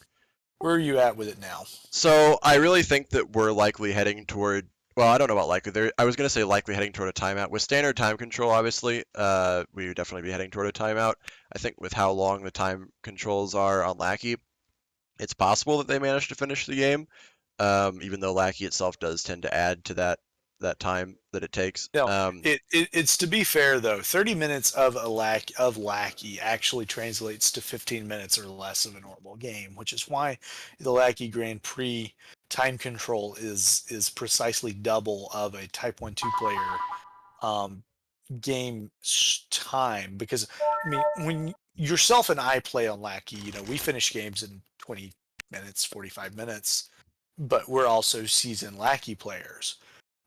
Where are you at with it now? So I really think that we're likely heading toward. Well, I don't know about likely. I was going to say likely heading toward a timeout. With standard time control, obviously, we would definitely be heading toward a timeout. I think with how long the time controls are on Lackey, it's possible that they manage to finish the game, even though Lackey itself does tend to add to that time that it takes. No, it's to be fair though. 30 minutes of Lackey actually translates to 15 minutes or less of a normal game, which is why the Lackey Grand Prix time control is precisely double of a Type 1-2 player game time. Because I mean, when yourself and I play on Lackey, we finish games in 20 minutes, 45 minutes, but we're also seasoned Lackey players.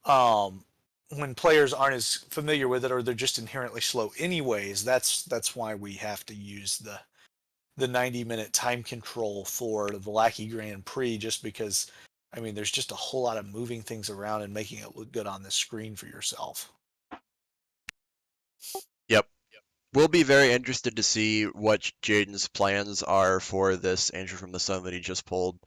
When players aren't as familiar with it, or they're just inherently slow anyways, that's why we have to use the 90-minute time control for the Lackey Grand Prix, just because I mean there's just a whole lot of moving things around and making it look good on the screen for yourself. Yep. We'll be very interested to see what Jaden's plans are for this Angel from the Sun that he just pulled.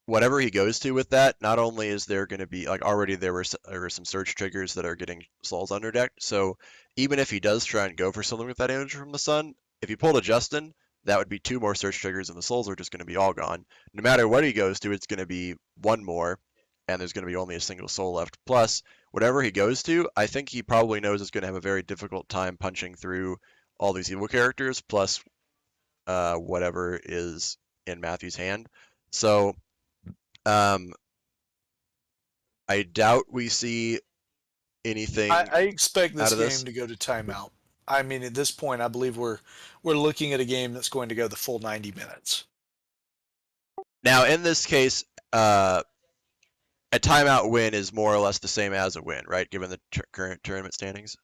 Whatever he goes to with that, not only is there going to be, like, already there were some search triggers that are getting Souls underdecked, so even if he does try and go for something with that Angel from the Sun, if he pulled a Justin, that would be 2 more search triggers and the Souls are just going to be all gone. No matter what he goes to, it's going to be 1 more, and there's going to be only a single soul left. Plus, whatever he goes to, I think he probably knows is going to have a very difficult time punching through all these evil characters, plus whatever is in Matthew's hand. So I doubt we see anything. I expect this out of game this. to go to timeout. I mean, at this point, I believe we're looking at a game that's going to go the full 90 minutes. Now, in this case, a timeout win is more or less the same as a win, right? Given the current tournament standings.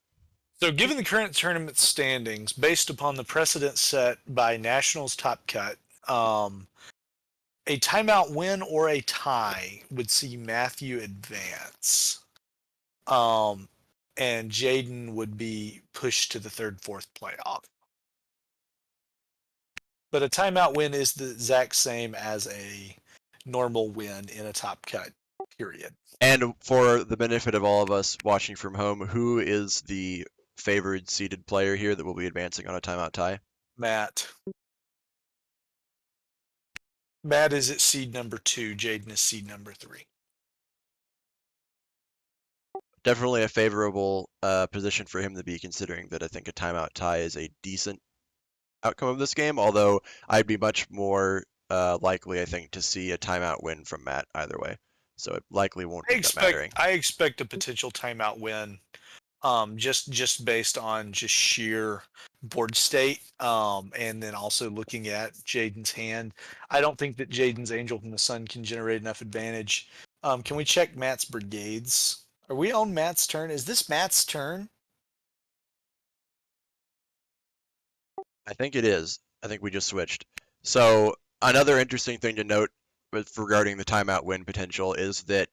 So, given the current tournament standings, based upon the precedent set by Nationals Top Cut, a timeout win or a tie would see Matthew advance. And Jaden would be pushed to the 3rd, 4th playoff. But a timeout win is the exact same as a normal win in a top cut, period. And for the benefit of all of us watching from home, who is the favored seeded player here that will be advancing on a timeout tie? Matt. Matt is at seed number 2. Jaden is seed number 3. Definitely a favorable position for him to be, considering that I think a timeout tie is a decent outcome of this game, although I'd be much more likely, I think, to see a timeout win from Matt either way. So it likely won't end up mattering. I expect a potential timeout win just based on just sheer board state, and then also looking at Jaden's hand. I don't think that Jaden's Angel from the Sun can generate enough advantage. Can we check Matt's brigades? Are we on Matt's turn? Is this Matt's turn? I think it is. I think we just switched. So another interesting thing to note regarding the timeout win potential is that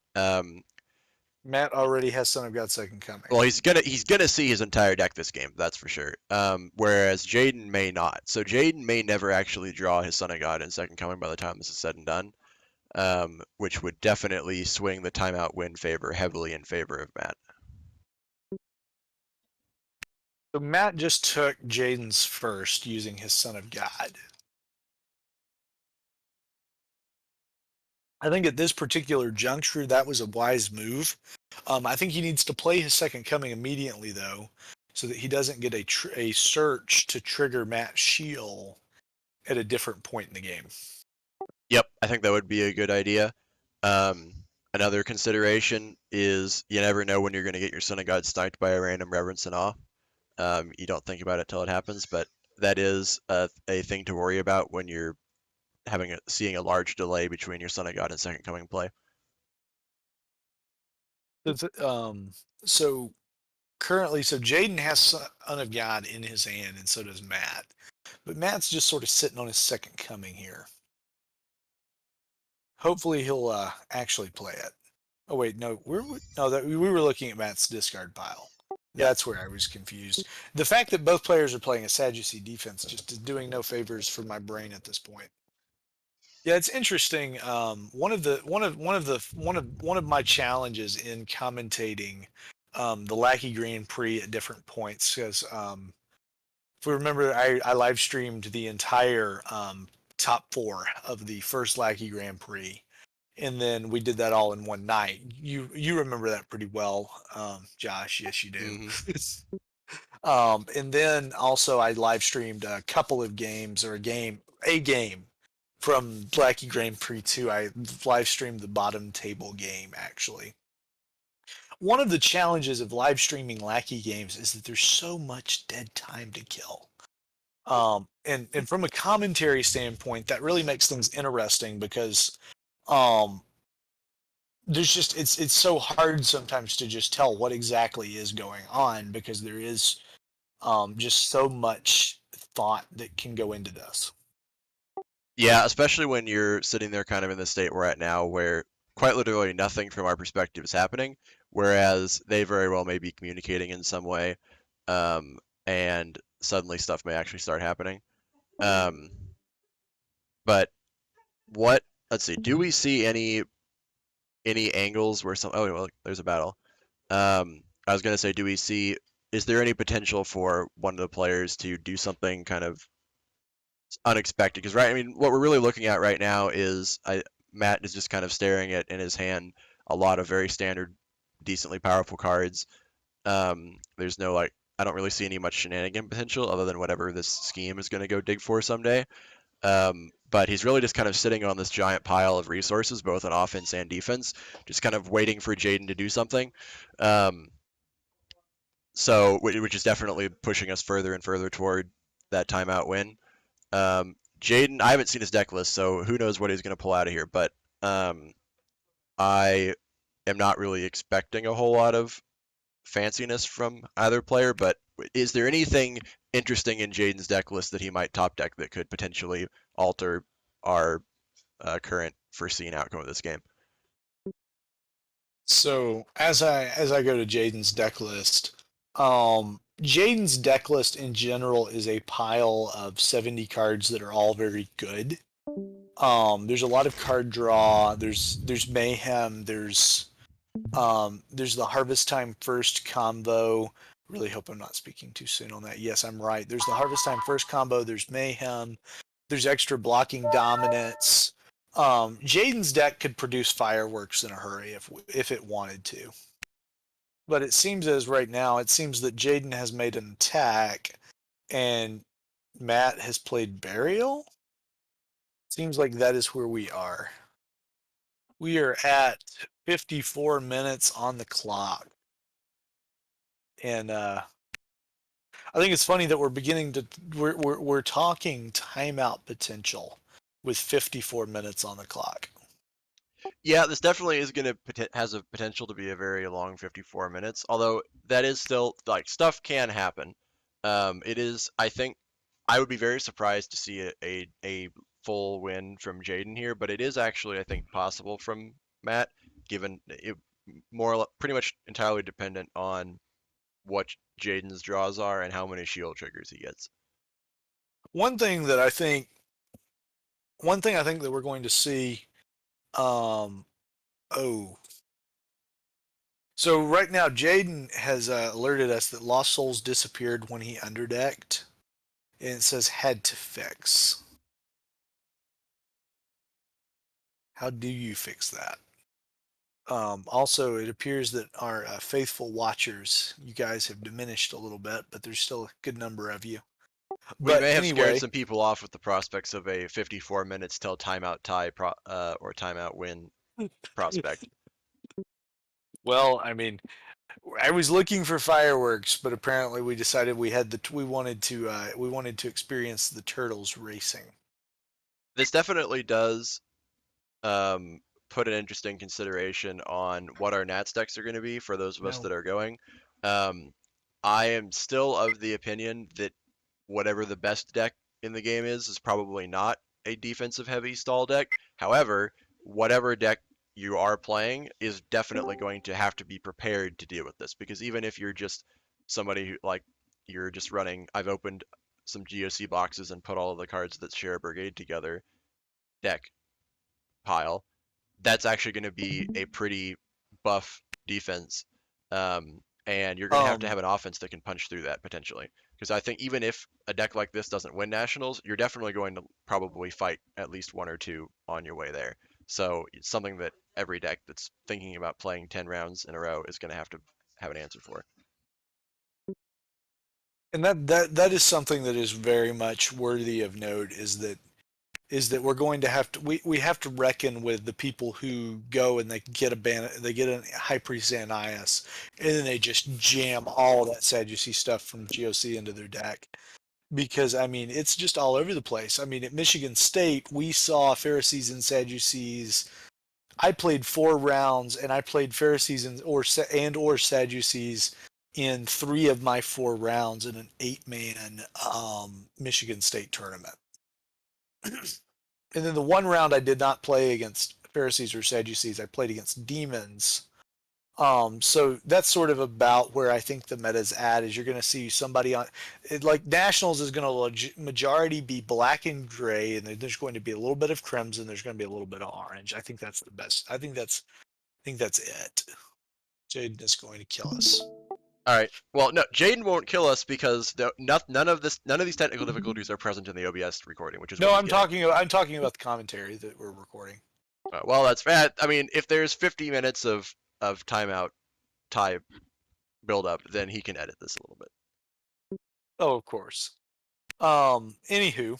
Matt already has Son of God Second Coming. well, he's gonna see his entire deck this game, that's for sure. Whereas Jaden may not. So Jaden may never actually draw his Son of God and Second Coming by the time this is said and done, which would definitely swing the timeout win favor heavily in favor of Matt. So Matt just took Jaden's first using his Son of God. I think at this particular juncture, that was a wise move. I think he needs to play his Second Coming immediately, though, so that he doesn't get a search to trigger Matt's shield at a different point in the game. Yep, I think that would be a good idea. Another consideration is you never know when you're going to get your Son of God sniped by a random Reverence and Awe. You don't think about it till it happens, but that is a thing to worry about when you're seeing a large delay between your Son of God and Second Coming play. So currently, so Jaden has Son of God in his hand, and so does Matt. But Matt's just sort of sitting on his Second Coming here. Hopefully, he'll actually play it. Oh wait, no, we were looking at Matt's discard pile. That's where I was confused. The fact that both players are playing a Sadducee defense just is doing no favors for my brain at this point. Yeah, it's interesting. One of my challenges in commentating the Lackey Grand Prix at different points, because if we remember, I live streamed the entire top 4 of the first Lackey Grand Prix, and then we did that all in one night. You remember that pretty well, Josh? Yes, you do. And then also I live streamed a couple of games, or a game from Lackey Grand Prix 2. I live streamed the bottom table game, actually. One of the challenges of live streaming Lackey games is that there's so much dead time to kill. And from a commentary standpoint, that really makes things interesting, because there's just it's so hard sometimes to just tell what exactly is going on, because there is just so much thought that can go into this. Yeah, especially when you're sitting there kind of in the state we're at now, where quite literally nothing from our perspective is happening, whereas they very well may be communicating in some way, and suddenly stuff may actually start happening. But let's see, do we see any angles where oh, well, there's a battle. I was going to say, is there any potential for one of the players to do something kind of unexpected? Because what we're really looking at right now is Matt is just kind of staring at in his hand a lot of very standard, decently powerful cards. There's no I don't really see any much shenanigan potential other than whatever this scheme is going to go dig for someday. But he's really just kind of sitting on this giant pile of resources, both on offense and defense, just kind of waiting for Jaden to do something. So, which is definitely pushing us further and further toward that timeout win. Jaden, I haven't seen his deck list, so who knows what he's going to pull out of here. But I am not really expecting a whole lot of fanciness from either player. But is there anything interesting in Jaden's deck list that he might top deck that could potentially alter our current foreseen outcome of this game? So as I go to Jaden's deck list, Jaden's deck list in general is a pile of 70 cards that are all very good. There's a lot of card draw. There's mayhem. There's the Harvest Time First combo. Really hope I'm not speaking too soon on that. Yes, I'm right. There's the Harvest Time First combo. There's mayhem. There's extra blocking dominance. Jaden's deck could produce fireworks in a hurry if it wanted to. But it seems right now that Jaden has made an attack and Matt has played Burial. Seems like that is where we are. We are at 54 minutes on the clock. And I think it's funny that we're talking timeout potential with 54 minutes on the clock. Yeah, this definitely is gonna has a potential to be a very long 54 minutes. Although that is still like stuff can happen. It is. I think I would be very surprised to see a full win from Jaden here, but it is actually I think possible from Matt, given it pretty much entirely dependent on what Jaden's draws are and how many shield triggers he gets. One thing I think that we're going to see, oh, so right now Jaden has alerted us that Lost Souls disappeared when he underdecked, and it says had to fix. How do you fix that? Also, it appears that our faithful watchers, you guys have diminished a little bit, but there's still a good number of you. We But may have scared anyway, some people off with the prospects of a 54 minutes till timeout tie or timeout win prospect. well, I mean, I was looking for fireworks, but apparently we decided we wanted to experience the turtles racing. This definitely does put an interesting consideration on what our Nats decks are going to be for those of us that are going. I am still of the opinion that whatever the best deck in the game is probably not a defensive heavy stall deck. However, whatever deck you are playing is definitely going to have to be prepared to deal with this, because even if you're just somebody who like you're just running, I've opened some GOC boxes and put all of the cards that share a brigade together deck pile, that's actually going to be a pretty buff defense. And you're going to have an offense that can punch through that potentially. Because I think even if a deck like this doesn't win nationals, you're definitely going to probably fight at least one or two on your way there. So it's something that every deck that's thinking about playing 10 rounds in a row is going to have an answer for. And that is something that is very much worthy of note, is that we're going to have to we have to reckon with the people who go and they get a High Priest Ananias, and then they just jam all that Sadducee stuff from GOC into their deck. Because I mean, it's just all over the place. I mean, at Michigan State, we saw Pharisees and Sadducees. I played 4 rounds, and I played Pharisees or Sadducees in 3 of my 4 rounds in an 8-man Michigan State tournament. And then the 1 round I did not play against Pharisees or Sadducees. I played against demons. So that's sort of about where I think the meta is at. Is you're going to see somebody on it, like Nationals is going to majority be black and gray, and there's going to be a little bit of crimson. There's going to be a little bit of orange. I think that's the best. I think that's it. Jaden is going to kill us. All right. Well, no, Jaden won't kill us because none of these technical difficulties are present in the OBS recording, which is no. I'm talking about the commentary that we're recording. Well, that's bad. I mean, if there's 50 minutes of timeout tie build up, then he can edit this a little bit. Oh, of course. Anywho,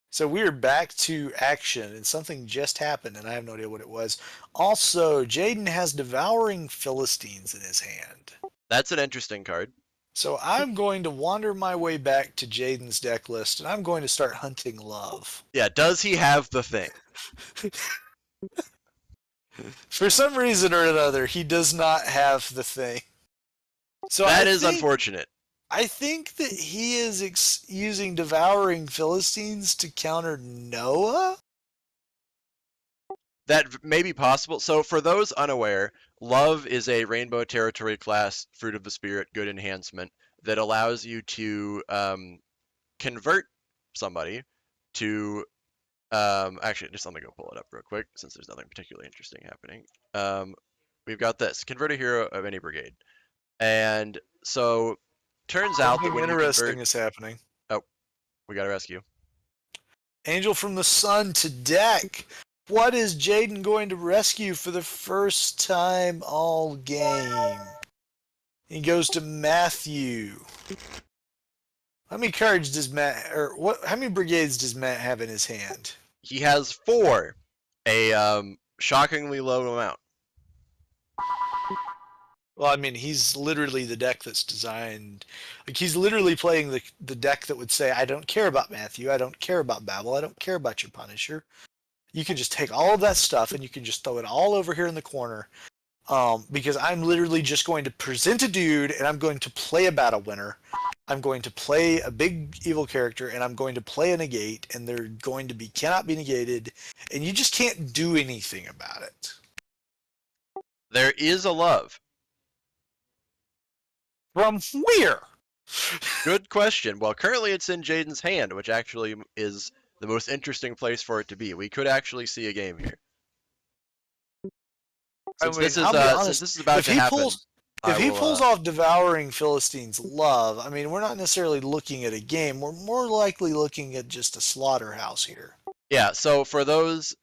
so we're back to action, and something just happened, and I have no idea what it was. Also, Jaden has Devouring Philistines in his hand. That's an interesting card. So I'm going to wander my way back to Jaden's deck list, and I'm going to start hunting love. Yeah, does he have the thing? For some reason or another, he does not have the thing. So that is unfortunate. I think that he is using Devouring Philistines to counter Noah? That may be possible. So for those unaware, Love is a Rainbow Territory class Fruit of the Spirit good enhancement that allows you to convert somebody to actually, just let me go pull it up real quick since there's nothing particularly interesting happening. We've got this. Convert a hero of any brigade. And so turns out that when interesting is happening. Oh, we got a rescue. Angel from the Sun to deck. What is Jaden going to rescue for the first time all game? He goes to Matthew. How many cards does Matt, or what? How many brigades does Matt have in his hand? He has 4, a shockingly low amount. Well, I mean, he's literally the deck that's designed. Like, he's literally playing the deck that would say, I don't care about Matthew. I don't care about Babel. I don't care about your Punisher. You can just take all of that stuff and you can just throw it all over here in the corner. Because I'm literally just going to present a dude and I'm going to play a battle winner. I'm going to play a big evil character and I'm going to play a negate and they're going to be cannot be negated and you just can't do anything about it. There is a love. From where? Good question. Well, currently it's in Jaden's hand, which actually is the most interesting place for it to be. We could actually see a game here. Since I mean, this is I'll be honest, since this is about if to he happen, pulls I if he will, pulls off Devouring Philistines Love, I mean, we're not necessarily looking at a game. We're more likely looking at just a slaughterhouse here. yeah. So for those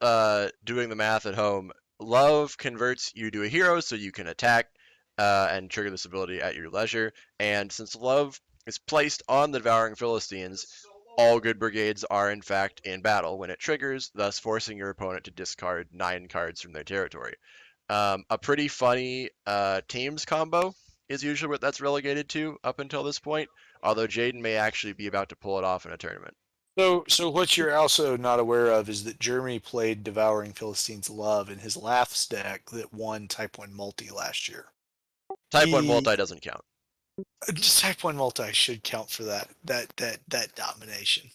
doing the math at home, love converts you to a hero, so you can attack and trigger this ability at your leisure. And since love is placed on the Devouring Philistines, all good brigades are in fact in battle when it triggers, thus forcing your opponent to discard 9 cards from their territory. A pretty funny teams combo is usually what that's relegated to up until this point, although Jaden may actually be about to pull it off in a tournament. So what you're also not aware of is that Jeremy played Devouring Philistines Love in his Laughs deck that won Type 1 Multi last year. Type 1 multi doesn't count. Just Type 1 Multi should count for that domination.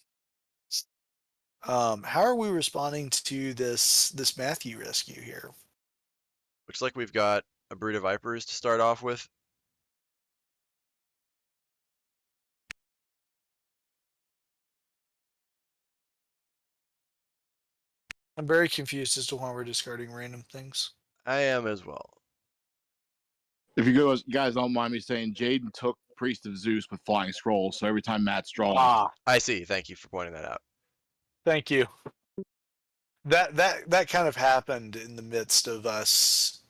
How are we responding to this Matthew rescue here? Looks like we've got a Brood of Vipers to start off with. I'm very confused as to why we're discarding random things. I am as well. If you guys don't mind me saying, Jaden took Priest of Zeus with Flying Scroll, so every time Matt's drawing, I see. Thank you for pointing that out. Thank you. That kind of happened in the midst of us.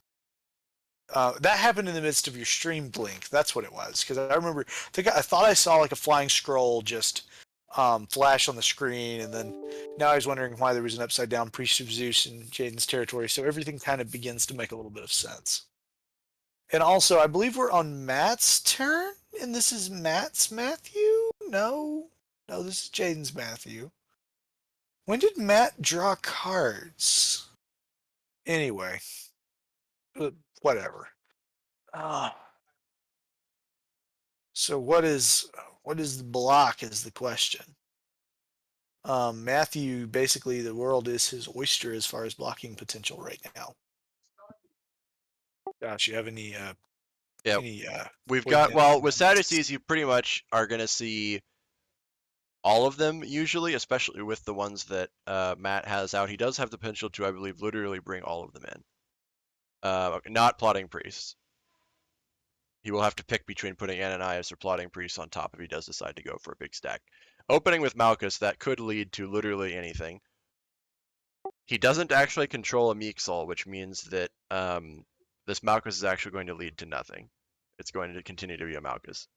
That happened in the midst of your stream blink. That's what it was. Because I remember, I thought I saw like a flying scroll just flash on the screen, and then now I was wondering why there was an upside down Priest of Zeus in Jaden's territory. So everything kind of begins to make a little bit of sense. And also, I believe we're on Matt's turn, and this is Matt's Matthew? No, this is Jaden's Matthew. When did Matt draw cards? Anyway, whatever. So what is the block is the question. Matthew, basically the world is his oyster as far as blocking potential right now. Gosh, you have any We've got, well, with Sadducees, you pretty much are going to see all of them usually, especially with the ones that Matt has out. He does have the potential to, I believe, literally bring all of them in. Not Plotting Priests. He will have to pick between putting Ananias or Plotting Priests on top if he does decide to go for a big stack. Opening with Malchus, that could lead to literally anything. He doesn't actually control a Meeksal, which means that this Malchus is actually going to lead to nothing. It's going to continue to be a Malchus.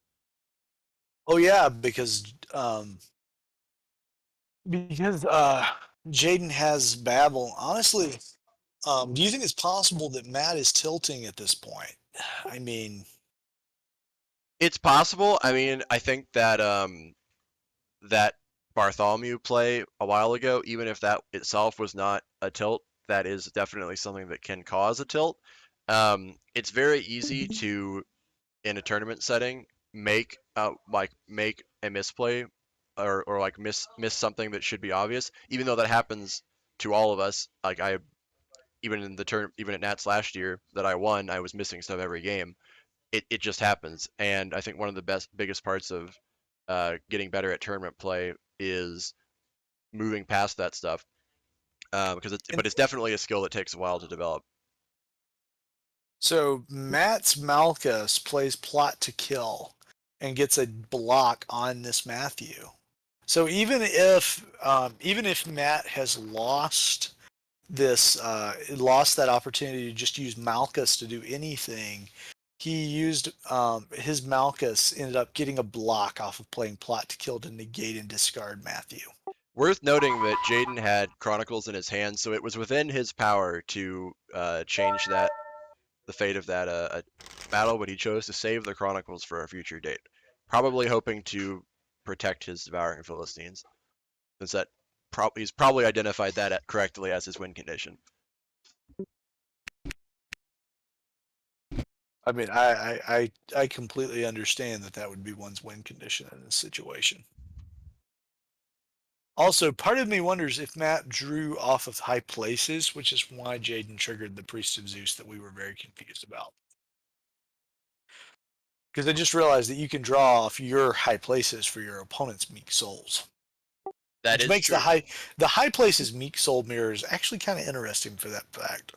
Oh yeah, because Jaden has Babel. Honestly, do you think it's possible that Matt is tilting at this point? I mean, it's possible. I mean, I think that that Bartholomew play a while ago, even if that itself was not a tilt, that is definitely something that can cause a tilt. It's very easy to, in a tournament setting, make a misplay or like miss something that should be obvious, even though that happens to all of us. Like even at Nats last year that I won, I was missing stuff every game. It just happens, and I think one of the biggest parts of getting better at tournament play is moving past that stuff, but it's definitely a skill that takes a while to develop. So Matt's Malchus plays Plot to Kill and gets a block on this Matthew. So even if Matt has lost that opportunity to just use Malchus to do anything, he used his Malchus ended up getting a block off of playing Plot to Kill to negate and discard Matthew. Worth noting that Jaden had Chronicles in his hand, so it was within his power to change that the fate of that battle, but he chose to save the Chronicles for a future date, probably hoping to protect his Devouring Philistines, since that he's probably identified that correctly as his win condition. I mean, I completely understand that would be one's win condition in this situation. Also, part of me wonders if Matt drew off of high places, which is why Jaden triggered the Priest of Zeus that we were very confused about. Because I just realized that you can draw off your high places for your opponent's meek souls. That which is makes true. the high places meek soul mirrors actually kind of interesting for that fact.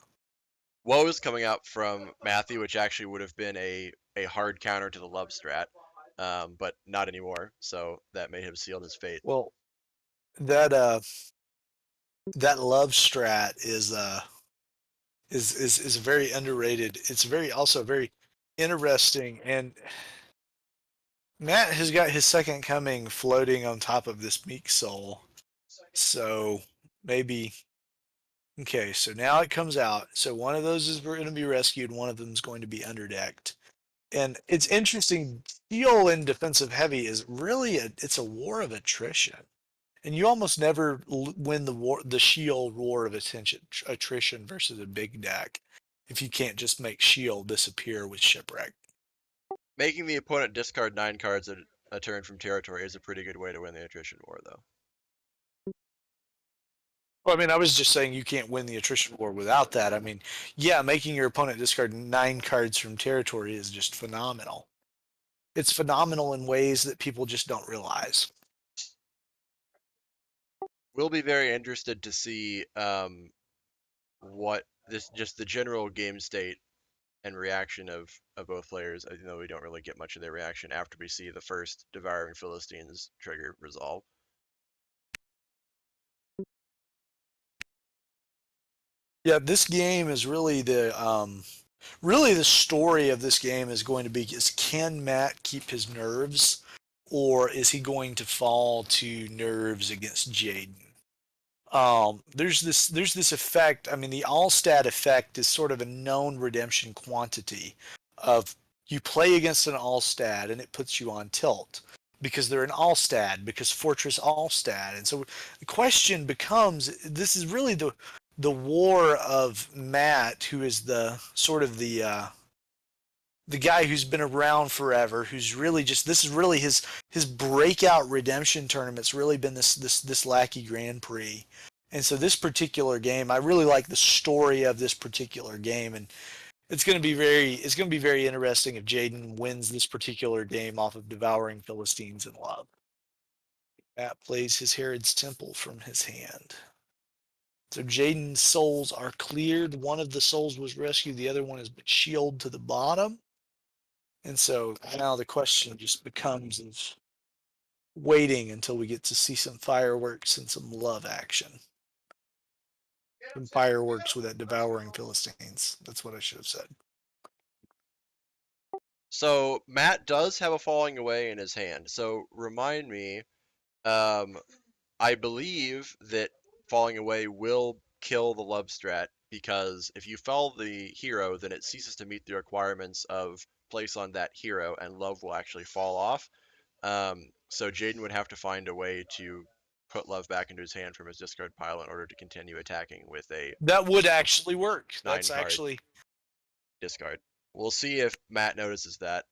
Woe is coming out from Matthew, which actually would have been a hard counter to the love strat, but not anymore. So that may have sealed his fate. Well, that love strat is very underrated. It's also very interesting, and Matt has got his second coming floating on top of this meek soul. So maybe okay. So now it comes out. So one of those is going to be rescued. One of them is going to be underdecked. And it's interesting. Steel in defensive heavy is really it's a war of attrition, and you almost never win the shield war of attrition versus a big deck if you can't just make shield disappear with shipwreck. Making the opponent discard 9 cards a turn from territory is a pretty good way to win the attrition war, though. Well, I mean, I was just saying you can't win the attrition war without that. I mean, yeah, making your opponent discard 9 cards from territory is just phenomenal. It's phenomenal in ways that people just don't realize. We'll be very interested to see what just the general game state and reaction of both players, even though we don't really get much of their reaction after we see the first Devouring Philistines trigger resolve. Yeah, this game is really the story of this game is going to be is can Matt keep his nerves, or is he going to fall to nerves against Jaden? There's this effect. I mean, the all-stat effect is sort of a known redemption quantity of you play against an all-stat and it puts you on tilt because they're an all-stat, because Fortress all-stat. And so the question becomes, this is really the war of Matt, who is the sort of the guy who's been around forever, who's really just this is really his breakout redemption tournament's really been this Lackey Grand Prix. And so this particular game, I really like the story of this particular game, and it's going to be very interesting if Jaden wins this particular game off of Devouring Philistines in Love. Matt plays his Herod's Temple from his hand. So Jaden's souls are cleared. One of the souls was rescued. The other one has been shielded to the bottom. And so now the question just becomes of waiting until we get to see some fireworks and some love action. Some fireworks with that Devouring Philistines. That's what I should have said. So Matt does have a Falling Away in his hand. So remind me, I believe that Falling Away will kill the love strat, because if you fell the hero, then it ceases to meet the requirements of place on that hero, and love will actually fall off. So Jaden would have to find a way to put love back into his hand from his discard pile in order to continue attacking with a That would actually work. 9 That's card actually discard. We'll see if Matt notices that.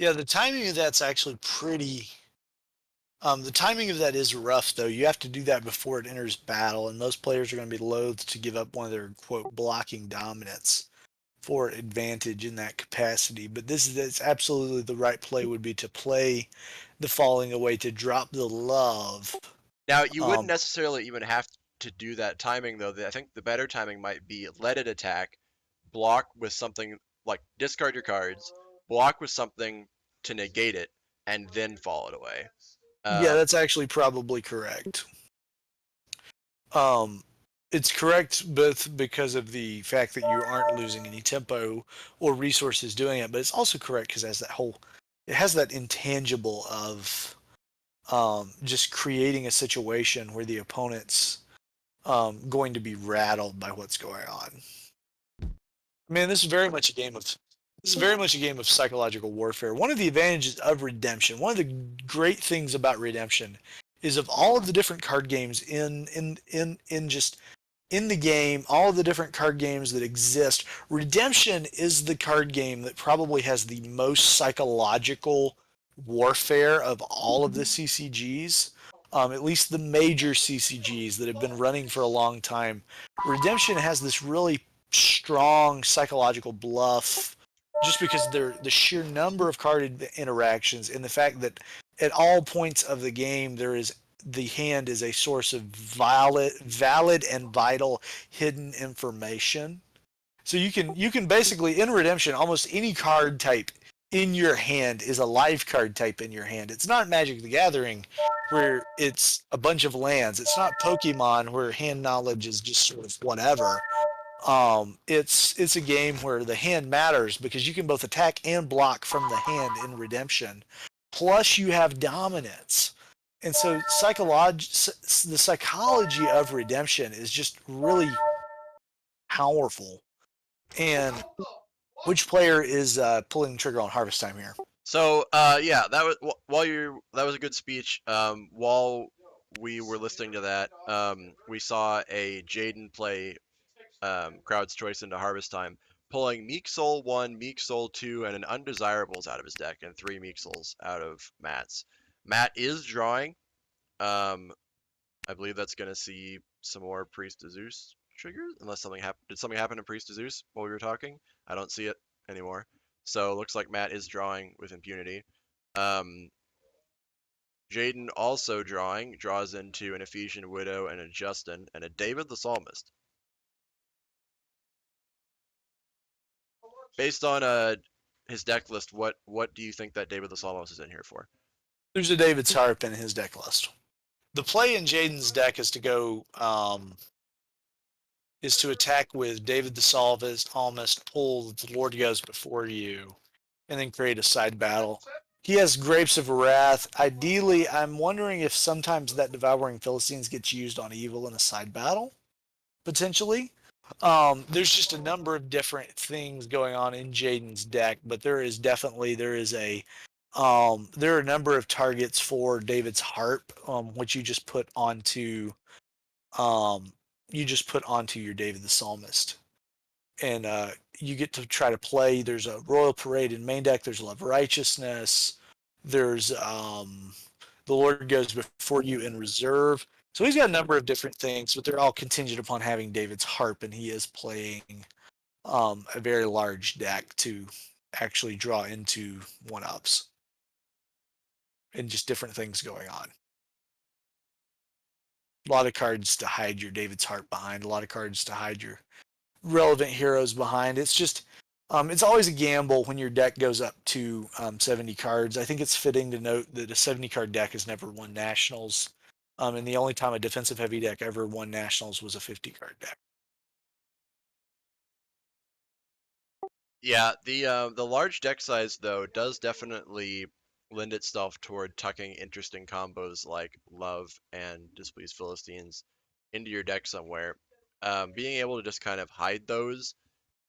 yeah. The timing of that's actually pretty. The timing of that is rough, though. You have to do that before it enters battle, and most players are going to be loath to give up one of their quote blocking dominance for advantage in that capacity. But that's absolutely the right play would be to play the Falling Away to drop the love. Now, you wouldn't necessarily even have to do that timing, though. I think the better timing might be let it attack, block with something like discard your cards, block with something to negate it, and then fall it away. Yeah, that's actually probably correct. It's correct both because of the fact that you aren't losing any tempo or resources doing it, but it's also correct because it has that intangible of just creating a situation where the opponent's going to be rattled by what's going on. Man, this is very much a game of psychological warfare. One of the advantages of Redemption, one of the great things about Redemption, is of all of the different card games in the game, all of the different card games that exist, Redemption is the card game that probably has the most psychological warfare of all of the CCGs. At least the major CCGs that have been running for a long time. Redemption has this really strong psychological bluff just because the sheer number of card interactions and the fact that at all points of the game the hand is a source of valid and vital hidden information. So you can basically in Redemption almost any card type in your hand is a live card type in your hand. It's not Magic the Gathering where it's a bunch of lands. It's not Pokemon where hand knowledge is just sort of whatever. It's a game where the hand matters because you can both attack and block from the hand in Redemption. Plus you have dominance. And so the psychology of Redemption is just really powerful. And which player is pulling the trigger on Harvest Time here? So yeah, that was that was a good speech. While we were listening to that, we saw a Jaden play Crowd's Choice into Harvest Time, pulling Meek Soul 1, Meek Soul 2, and an Undesirables out of his deck, and 3 Meek Souls out of Matt's. Matt is drawing. I believe that's going to see some more Priest of Zeus triggers, unless something happened. Did something happen to Priest of Zeus while we were talking? I don't see it anymore. So it looks like Matt is drawing with impunity. Jaden also draws into an Ephesian Widow and a Justin and a David the Psalmist. Based on his deck list, what do you think that David the Psalmist is in here for? There's a David's Harp in his deck list. The play in Jaden's deck is to go is to attack with David the Psalmist, pull the Lord Goes Before You, and then create a side battle. He has Grapes of Wrath. Ideally, I'm wondering if sometimes that Devouring Philistines gets used on Evil in a side battle, potentially. There's just a number of different things going on in Jaden's deck, but there are a number of targets for David's Harp, which you just put onto your David the Psalmist, and you get to try to play. There's a Royal Parade in main deck. There's Love Righteousness. There's The Lord Goes Before You in reserve. So he's got a number of different things, but they're all contingent upon having David's Harp, and he is playing a very large deck to actually draw into 1-ups and just different things going on. A lot of cards to hide your David's Harp behind, a lot of cards to hide your relevant heroes behind. It's just, it's always a gamble when your deck goes up to 70 cards. I think it's fitting to note that a 70-card deck has never won Nationals. And the only time a defensive heavy deck ever won Nationals was a 50-card deck. Yeah, the large deck size though does definitely lend itself toward tucking interesting combos like Love and Displeased Philistines into your deck somewhere. Being able to just kind of hide those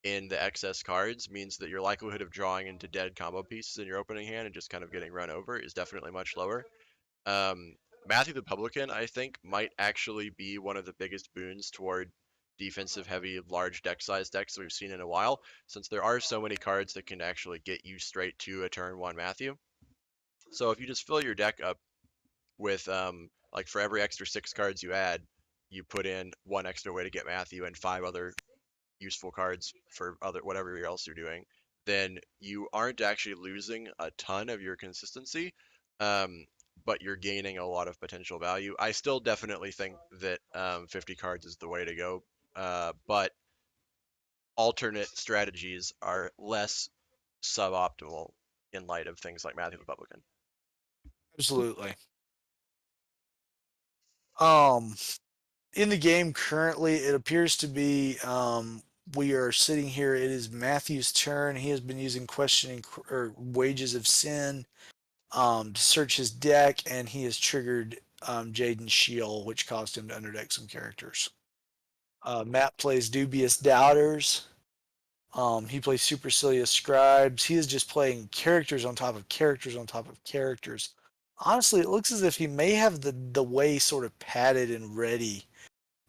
in the excess cards means that your likelihood of drawing into dead combo pieces in your opening hand and just kind of getting run over is definitely much lower. Matthew the Publican, I think, might actually be one of the biggest boons toward defensive heavy large deck size decks that we've seen in a while, since there are so many cards that can actually get you straight to a turn 1 Matthew. So if you just fill your deck up with like for every extra 6 cards you add, you put in 1 extra way to get Matthew and 5 other useful cards for whatever else you're doing, then you aren't actually losing a ton of your consistency, but you're gaining a lot of potential value. I still definitely think that 50 cards is the way to go, but alternate strategies are less suboptimal in light of things like Matthew the Publican. Absolutely. In the game currently, it appears to be we are sitting here. It is Matthew's turn. He has been using questioning or Wages of Sin to search his deck, and he has triggered Jaden's Shield, which caused him to underdeck some characters. Matt plays Dubious Doubters. He plays Supercilious Scribes. He is just playing characters on top of characters on top of characters. Honestly, it looks as if he may have the way sort of padded and ready.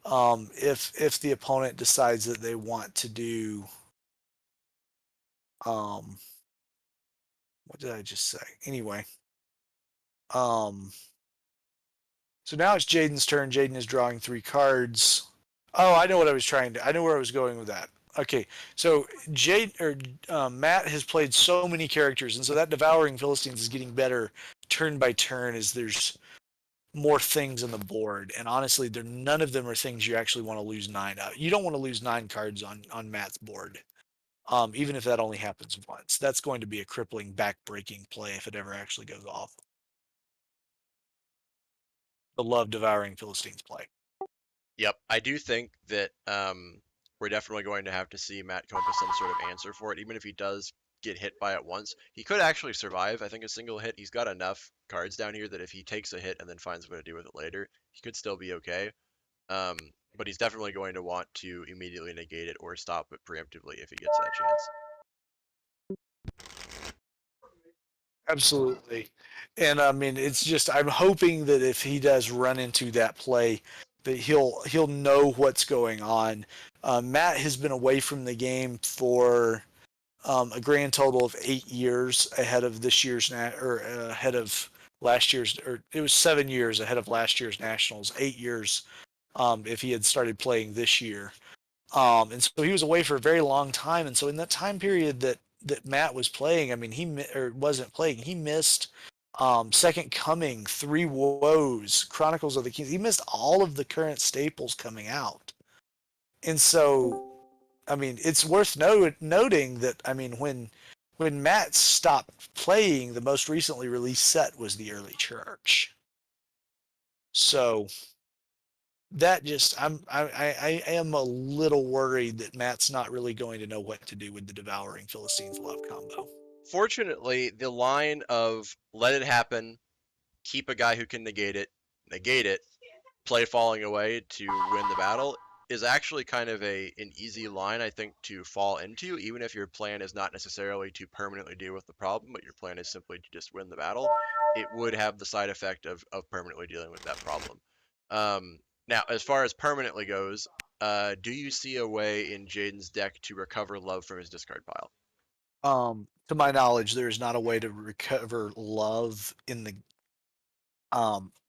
If the opponent decides that they want to do, what did I just say? Anyway, um, so now it's Jaden's turn. Jaden is drawing 3 cards. Oh, I know what I was trying to. I know where I was going with that. Okay, so Matt has played so many characters, and so that Devouring Philistines is getting better turn by turn as there's more things on the board. And honestly, none of them are things you actually want to lose 9 out. You don't want to lose 9 cards on Matt's board, even if that only happens once. That's going to be a crippling, back-breaking play if it ever actually goes off. The love Devouring Philistines play. Yep, I do think that we're definitely going to have to see Matt come up with some sort of answer for it, even if he does get hit by it once. He could actually survive, I think, a single hit. He's got enough cards down here that if he takes a hit and then finds what to do with it later, he could still be okay. But he's definitely going to want to immediately negate it or stop it preemptively if he gets that chance. Absolutely. And I mean, it's just I'm hoping that if he does run into that play, that he'll know what's going on. Matt has been away from the game for a grand total of 8 years ahead of this year's or ahead of last year's, or it was 7 years ahead of last year's nationals. 8 years if he had started playing this year. And so he was away for a very long time. And so in that time period that Matt was playing, I mean, wasn't playing. He missed Second Coming, Three Woes, Chronicles of the Kings. He missed all of the current staples coming out. And so, I mean, it's worth noting that, I mean, when Matt stopped playing, the most recently released set was the Early Church. So that just I am a little worried that Matt's not really going to know what to do with the Devouring Philistines love combo. Fortunately, the line of let it happen, keep a guy who can negate it, play falling away to win the battle is actually kind of an easy line, I think, to fall into, even if your plan is not necessarily to permanently deal with the problem, but your plan is simply to just win the battle. It would have the side effect of permanently dealing with that problem. Now, as far as permanently goes, do you see a way in Jaden's deck to recover love from his discard pile? To my knowledge, there is not a way to recover love in the.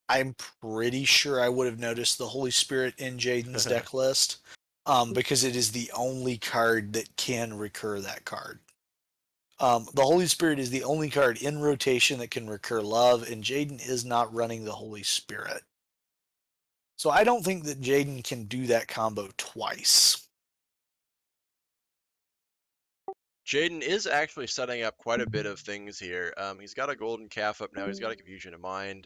I'm pretty sure I would have noticed the Holy Spirit in Jaden's deck list, because it is the only card that can recur that card. The Holy Spirit is the only card in rotation that can recur love, and Jaden is not running the Holy Spirit. So I don't think that Jaden can do that combo twice. Jaden is actually setting up quite a bit of things here. He's got a golden calf up now. He's got a confusion of mind.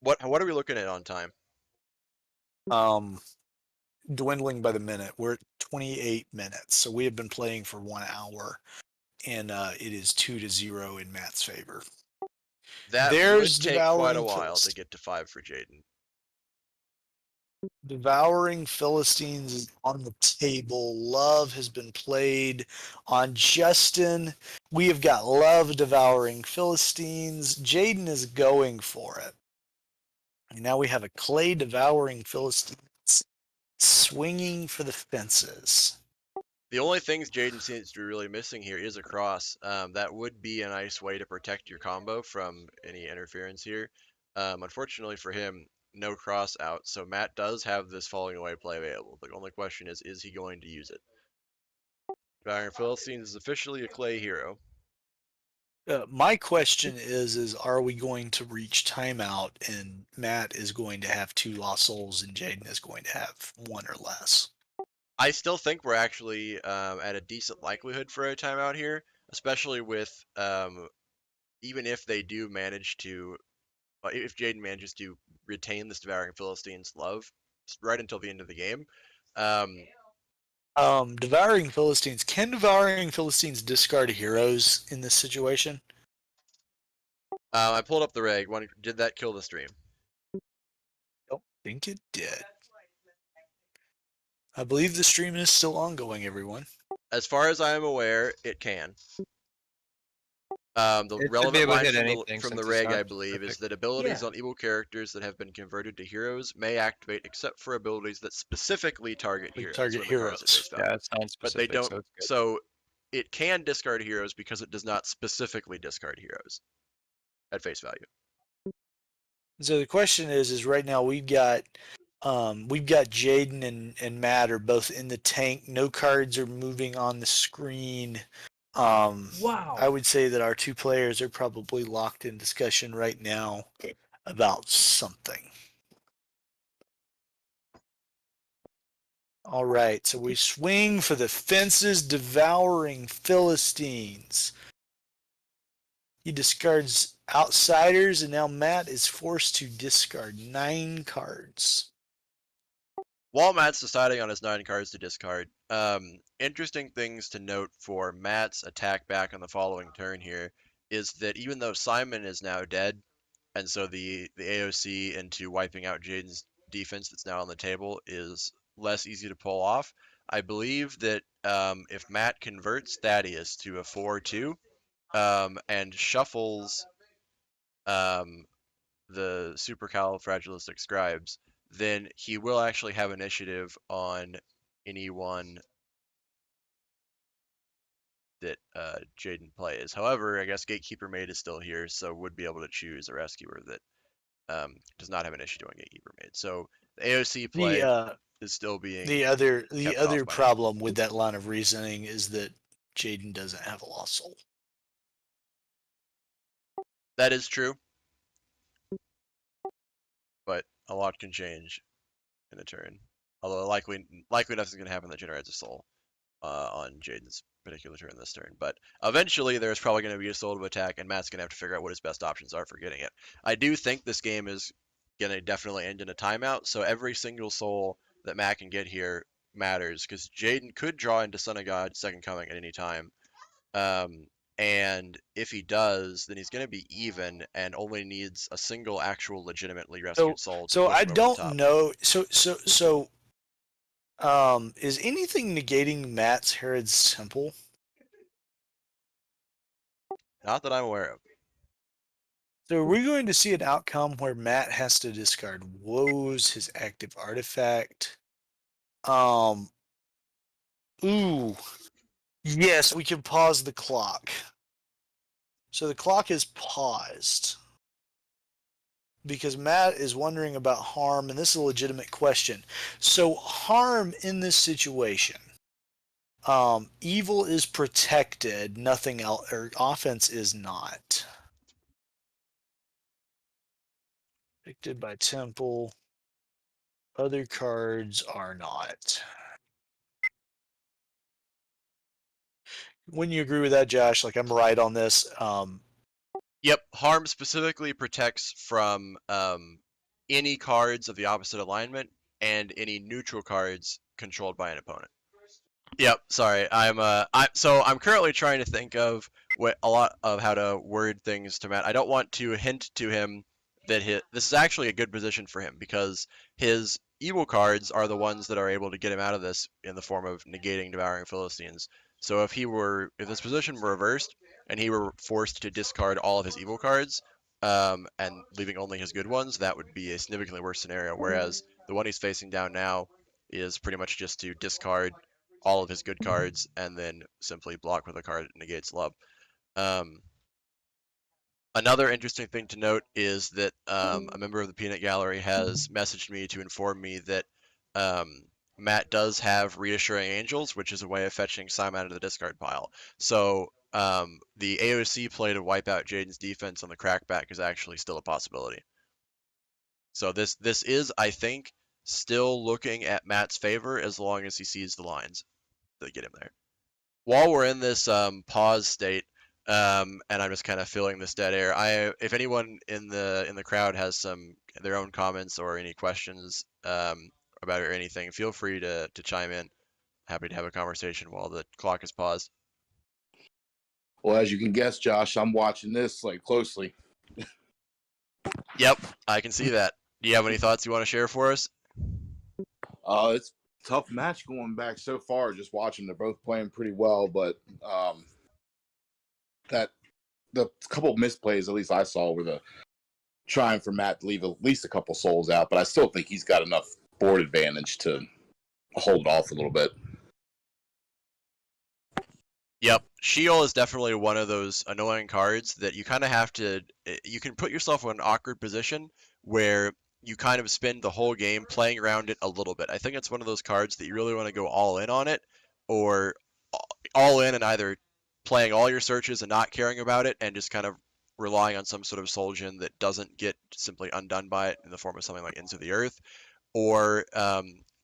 What are we looking at on time? Dwindling by the minute. We're at 28 minutes, so we have been playing for 1 hour, and it is 2-0 in Matt's favor. That There's would take quite a Devouring while to get to 5 for Jaden. Devouring Philistines is on the table. Love has been played on Justin. We have got Love Devouring Philistines. Jaden is going for it. And now we have a Clay Devouring Philistines swinging for the fences. The only things Jaden seems to be really missing here is a cross. That would be a nice way to protect your combo from any interference here. Unfortunately for him, no cross out, so Matt does have this falling away play available. The only question is he going to use it? Devouring Philistines is officially a Clay hero. My question is are we going to reach timeout and Matt is going to have 2 lost souls and Jaden is going to have 1 or less? I still think we're actually at a decent likelihood for a timeout here, especially with even if they do manage to, if Jaden manages to retain this Devouring Philistines love right until the end of the game. Devouring Philistines. Can Devouring Philistines discard heroes in this situation? I pulled up the reg. Did that kill the stream? Don't think it did. I believe the stream is still ongoing, everyone. As far as I am aware, it can. The It should be relevant able to line hit from anything the since it's reg, not I believe, is specific. that abilities Yeah. on evil characters that have been converted to heroes may activate except for abilities that specifically target We heroes. target when the card's at heroes. face value. Yeah, it's not But they specific, don't. so it's good. So it can discard heroes because it does not specifically discard heroes at face value. So the question is right now we've got Jaden and Matt are both in the tank. No cards are moving on the screen. Wow. I would say that our two players are probably locked in discussion right now about something. All right, so we swing for the fences, devouring Philistines. He discards outsiders, and now Matt is forced to discard 9 cards. While Matt's deciding on his 9 cards to discard, interesting things to note for Matt's attack back on the following turn here is that even though Simon is now dead, and so the AOC into wiping out Jaden's defense that's now on the table is less easy to pull off, I believe that if Matt converts Thaddeus to a 4/2 and shuffles the supercalifragilistic scribes, then he will actually have initiative on anyone that Jaden plays. However, I guess Gatekeeper Maid is still here, so would be able to choose a rescuer that does not have an issue doing Gatekeeper Maid. So the AOC play is still being the other kept off by problem with that line of reasoning is that Jaden doesn't have a lost soul. That is true, but a lot can change in a turn. Although likely nothing's going to happen that generates a soul on Jaden's particular turn this turn. But eventually there's probably going to be a soul to attack, and Matt's going to have to figure out what his best options are for getting it. I do think this game is going to definitely end in a timeout, so every single soul that Matt can get here matters, because Jaden could draw into Son of God Second Coming at any time. And if he does, then he's going to be even and only needs a single actual legitimately rescued soul to So push I him over the top. don't know. So is anything negating Matt's Herod's Temple? Not that I'm aware of. So are we going to see an outcome where Matt has to discard Woes, his active artifact? Ooh. Yes, we can pause the clock. So the clock is paused. Because Matt is wondering about harm, and this is a legitimate question. So harm in this situation. Evil is protected, nothing else, or offense is not. Protected by Temple. Other cards are not. Wouldn't you agree with that, Josh? Like, I'm right on this. Yep, harm specifically protects from any cards of the opposite alignment and any neutral cards controlled by an opponent. Yep, sorry. I'm currently trying to think of how to word things to Matt. I don't want to hint to him that this is actually a good position for him, because his evil cards are the ones that are able to get him out of this in the form of negating Devouring Philistines. So if this position were reversed and he were forced to discard all of his evil cards and leaving only his good ones, that would be a significantly worse scenario. Whereas the one he's facing down now is pretty much just to discard all of his good cards and then simply block with a card that negates love. Another interesting thing to note is that a member of the Peanut Gallery has messaged me to inform me that Matt does have Reassuring Angels, which is a way of fetching Simon out of the discard pile. So the AOC play to wipe out Jaden's defense on the crackback is actually still a possibility. So this is, I think, still looking at Matt's favor as long as he sees the lines that get him there. While we're in this pause state, and I'm just kind of filling this dead air, if anyone in the crowd has their own comments or any questions about it or anything, feel free to chime in. Happy to have a conversation while the clock is paused. Well, as you can guess, Josh, I'm watching this closely. Yep, I can see that. Do you have any thoughts you want to share for us? It's tough match going back so far. Just watching, they're both playing pretty well, but that the couple of misplays, at least I saw, were the trying for Matt to leave at least a couple souls out. But I still think he's got enough board advantage to hold off a little bit. Yep, Sheol is definitely one of those annoying cards that you kind of have to. You can put yourself in an awkward position where you kind of spend the whole game playing around it a little bit. I think it's one of those cards that you really want to go all in on it, or all in and either playing all your searches and not caring about it, and just kind of relying on some sort of soul gen that doesn't get simply undone by it in the form of something like Into the Earth, or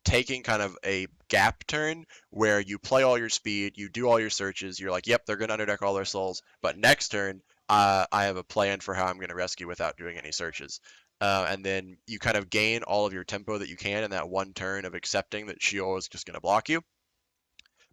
taking kind of a gap turn where you play all your speed, you do all your searches, you're like, yep, they're going to underdeck all their souls, but next turn, I have a plan for how I'm going to rescue without doing any searches. And then you kind of gain all of your tempo that you can in that one turn of accepting that Sheol is just going to block you.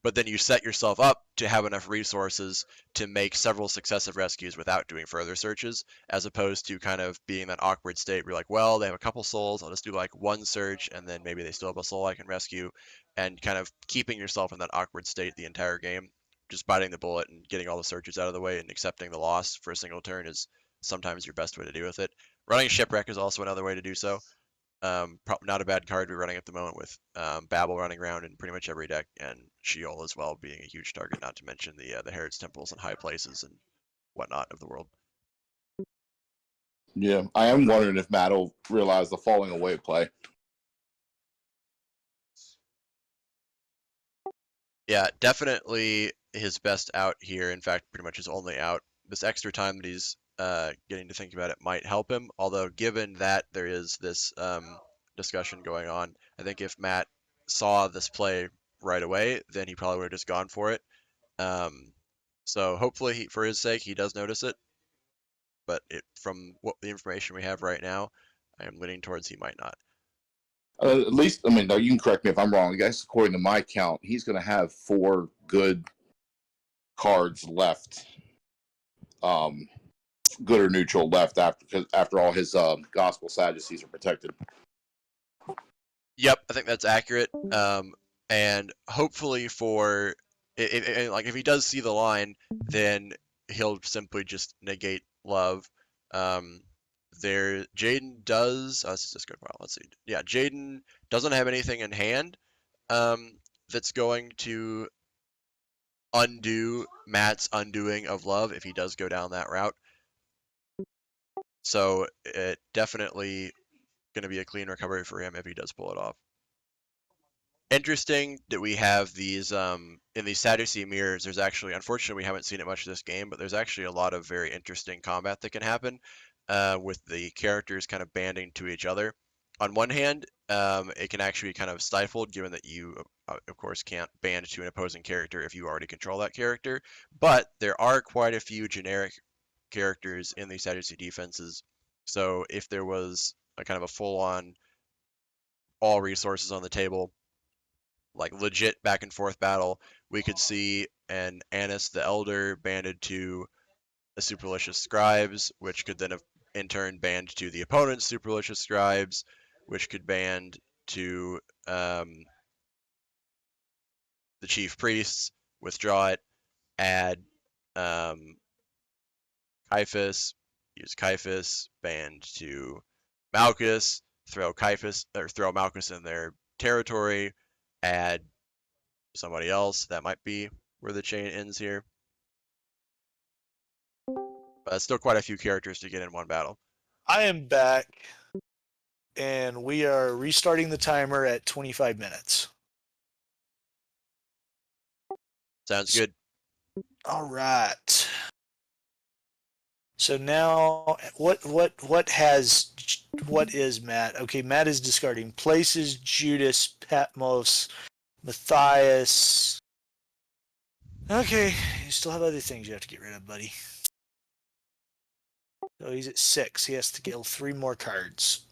But then you set yourself up to have enough resources to make several successive rescues without doing further searches, as opposed to kind of being that awkward state where you're like, well, they have a couple souls, I'll just do like one search, and then maybe they still have a soul I can rescue, and kind of keeping yourself in that awkward state the entire game. Just biting the bullet and getting all the searches out of the way and accepting the loss for a single turn is sometimes your best way to deal with it. Running Shipwreck is also another way to do so. Not a bad card we're running at the moment with Babel running around in pretty much every deck, and Sheol as well being a huge target, not to mention the Herod's Temples and high places and whatnot of the world. Yeah, I am wondering if Matt will realize the falling away play. Yeah, definitely his best out here. In fact, pretty much his only out. This extra time that he's getting to think about it might help him. Although, given that there is this discussion going on, I think if Matt saw this play right away, then he probably would have just gone for it. So hopefully, for his sake, he does notice it. But from the information we have right now, I am leaning towards he might not. At least, I mean, no, you can correct me if I'm wrong. I guess according to my count, he's going to have 4 good cards left, good or neutral left after all his gospel Sadducees are protected. Yep, I think that's accurate. And hopefully if he does see the line, then he'll simply just negate love. Jaden does. This is just good. Let's see. Yeah, Jaden doesn't have anything in hand that's going to undo Matt's undoing of love if he does go down that route. So it definitely going to be a clean recovery for him if he does pull it off. Interesting that we have these in these Sadducee mirrors. There's actually, unfortunately, we haven't seen it much this game, but there's actually a lot of very interesting combat that can happen with the characters kind of banding to each other. On one hand, it can actually be kind of stifled, given that you, of course, can't band to an opposing character if you already control that character. But there are quite a few generic characters in these Sadducee defenses. So if there was a kind of a full-on all resources on the table, like legit back and forth battle, we could see an Annis the Elder banded to a Superlicious Scribes, which could then have in turn band to the opponent's Superlicious Scribes, which could band to the Chief Priests, withdraw it, add Caiaphas, use Caiaphas, band to Malchus, throw Malchus in their territory, add somebody else. That might be where the chain ends here. But it's still quite a few characters to get in one battle. I am back, and we are restarting the timer at 25 minutes. Sounds good. All right. So now, what is Matt? Okay, Matt is discarding Places, Judas, Patmos, Matthias. Okay, you still have other things you have to get rid of, buddy. So he's at 6. He has to kill 3 more cards.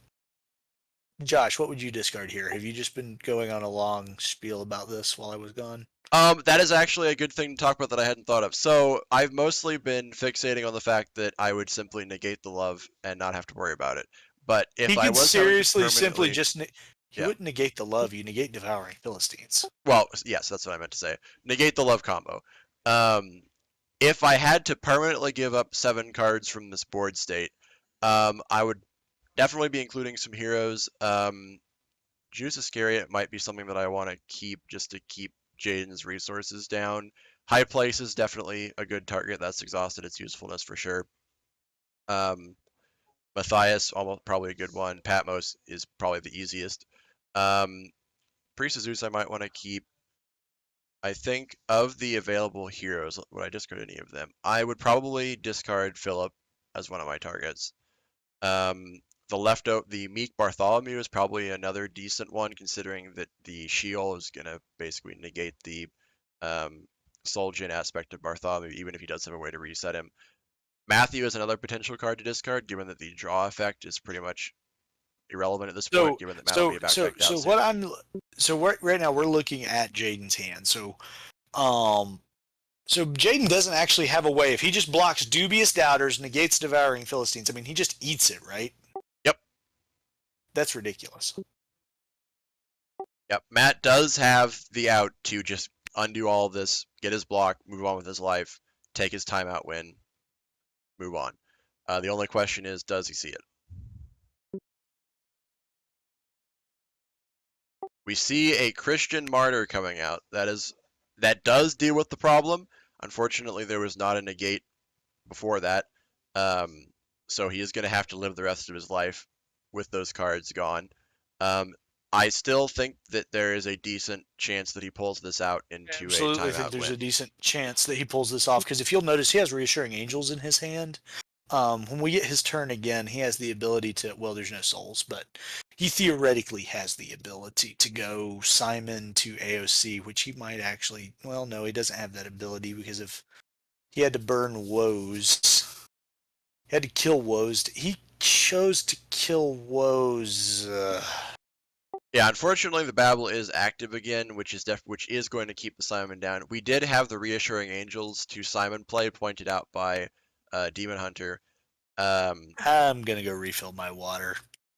Josh, what would you discard here? Have you just been going on a long spiel about this while I was gone? That is actually a good thing to talk about that I hadn't thought of. So I've mostly been fixating on the fact that I would simply negate the love and not have to worry about it. But if he I could was seriously simply just You wouldn't negate the love, you negate devouring Philistines. Well, yes, that's what I meant to say. Negate the love combo. If I had to permanently give up 7 cards from this board state, I would definitely be including some heroes. Judas Iscariot might be something that I want to keep just to keep Jaden's resources down. High Place is definitely a good target that's exhausted its usefulness for sure. Matthias, almost probably a good one. Patmos is probably the easiest. Priest of Zeus I might want to keep. I think of the available heroes, would I discard any of them? I would probably discard Philip as one of my targets. The Meek Bartholomew is probably another decent one, considering that the Sheol is gonna basically negate the Soul Gen aspect of Bartholomew, even if he does have a way to reset him. Matthew is another potential card to discard, given that the draw effect is pretty much irrelevant at this point, given that Matt will be back out soon. Right now we're looking at Jaden's hand. So Jaden doesn't actually have a way. If he just blocks Dubious Doubters, negates Devouring Philistines, I mean, he just eats it, right? Yep. That's ridiculous. Yep. Matt does have the out to just undo all of this, get his block, move on with his life, take his timeout win, move on. The only question is, does he see it? We see a Christian martyr coming out. That does deal with the problem. Unfortunately, there was not a negate before that. So he is going to have to live the rest of his life with those cards gone. I still think that there is a decent chance that he pulls this out into a timeout Absolutely think there's a decent chance that he pulls this off, because if you'll notice, he has Reassuring Angels in his hand. When we get his turn again, he has the ability to, well, there's no souls, but he theoretically has the ability to go Simon to AOC, which he might actually, well, no, he doesn't have that ability, because if he had to burn Woes, he had to kill Woes. He chose to kill Woes. Yeah, unfortunately, the Babel is active again, which is going to keep the Simon down. We did have the Reassuring Angels to Simon play, pointed out by Demon Hunter. I'm gonna go refill my water.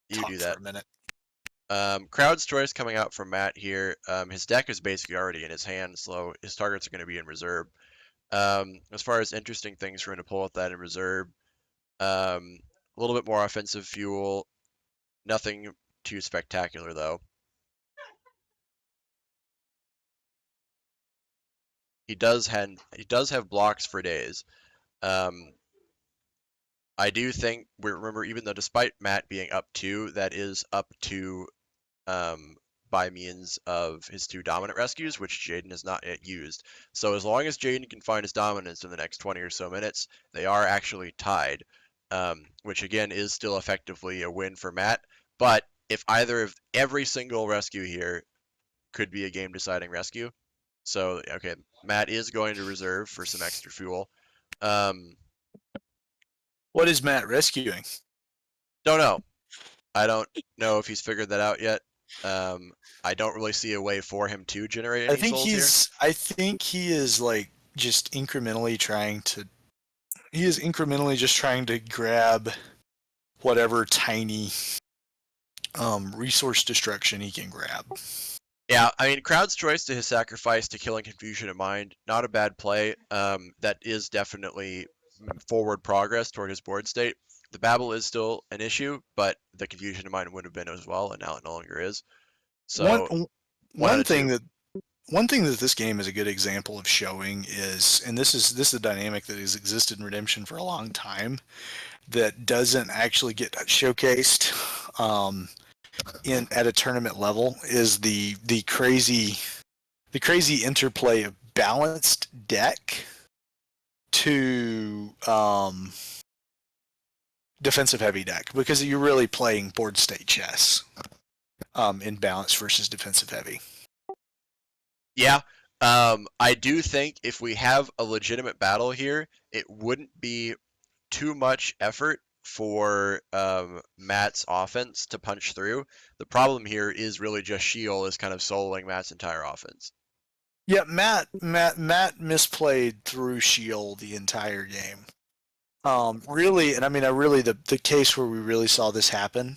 You do that for a minute. Crowd's Choice coming out from Matt here. His deck is basically already in his hand, so his targets are going to be in reserve. As far as interesting things for him to pull with that in reserve, a little bit more offensive fuel. Nothing too spectacular though. He does have blocks for days. I do think remember, even though despite Matt being up 2, that is up 2 by means of his 2 dominant rescues, which Jaden has not yet used. So as long as Jaden can find his dominance in the next 20 or so minutes, they are actually tied, which again is still effectively a win for Matt. But if every single rescue here could be a game-deciding rescue. So, okay, Matt is going to reserve for some extra fuel. What is Matt rescuing? Don't know. I don't know if he's figured that out yet. I don't really see a way for him to generate any souls here. I think he is like just incrementally trying to. He is incrementally just trying to grab whatever tiny resource destruction he can grab. Yeah, I mean, Crowd's Choice to his sacrifice to killing Confusion of Mind, not a bad play. That is definitely forward progress toward his board state. The Babel is still an issue, but the Confusion of Mind would have been as well, and now it no longer is. So one thing that this game is a good example of showing is, and this is a dynamic that has existed in Redemption for a long time, that doesn't actually get showcased at a tournament level, is the crazy interplay of balanced deck to defensive heavy deck, because you're really playing board state chess in balance versus defensive heavy. Yeah, I do think if we have a legitimate battle here, it wouldn't be too much effort for Matt's offense to punch through. The problem here is really just Sheol is kind of soloing Matt's entire offense. Yeah, Matt misplayed through Sheol the entire game. Really, and I mean, the case where we really saw this happen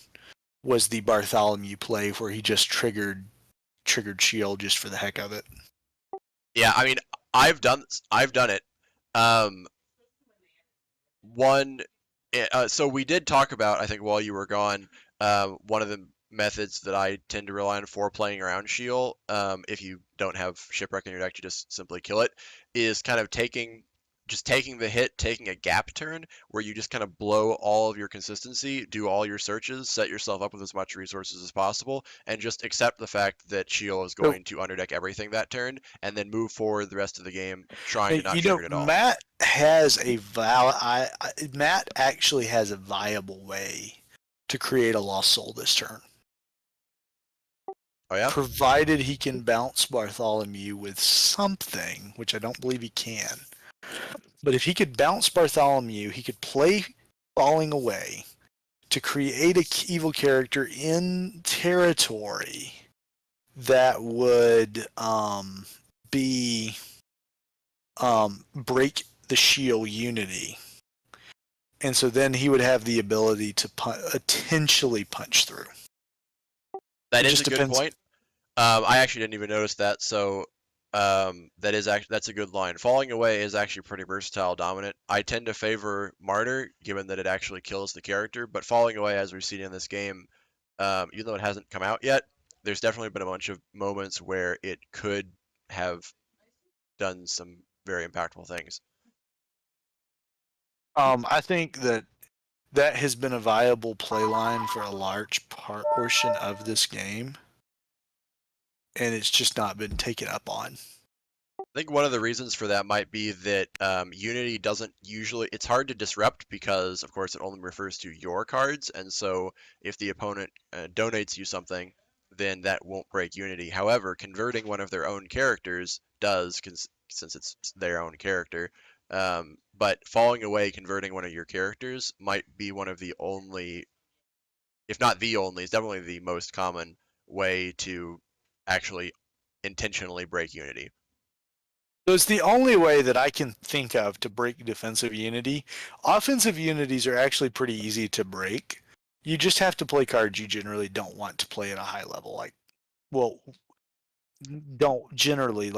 was the Bartholomew play where he just triggered shield just for the heck of it. Yeah, I mean, I've done it. Um, so we did talk about, I think, while you were gone, one of the methods that I tend to rely on for playing around Shield, if you don't have Shipwreck in your deck, you just simply kill it, is kind of taking the hit, taking a gap turn, where you just kind of blow all of your consistency, do all your searches, set yourself up with as much resources as possible, and just accept the fact that Shield is going to underdeck everything that turn, and then move forward the rest of the game trying to not trigger it at all. Matt actually has a viable way to create a lost soul this turn. Oh yeah? Provided he can bounce Bartholomew with something, which I don't believe he can. But if he could bounce Bartholomew, he could play Falling Away to create an evil character in territory that would break the shield unity. And so then he would have the ability to potentially punch through. That is a good point. I actually didn't even notice that, so that's a good line. Falling Away is actually pretty versatile dominant. I tend to favor Martyr, given that it actually kills the character, but Falling Away, as we've seen in this game, even though it hasn't come out yet, there's definitely been a bunch of moments where it could have done some very impactful things. I think that has been a viable play line for a large portion of this game, and it's just not been taken up on. I think one of the reasons for that might be that Unity doesn't usually, it's hard to disrupt because, of course, it only refers to your cards, and so if the opponent donates you something, then that won't break Unity. However, converting one of their own characters does, since it's their own character. But Falling Away, converting one of your characters, might be one of the only, if not the only, it's definitely the most common way to actually intentionally break Unity. So it's the only way that I can think of to break defensive unity. Offensive unities are actually pretty easy to break. You just have to play cards you generally don't want to play at a high level. Don't generally.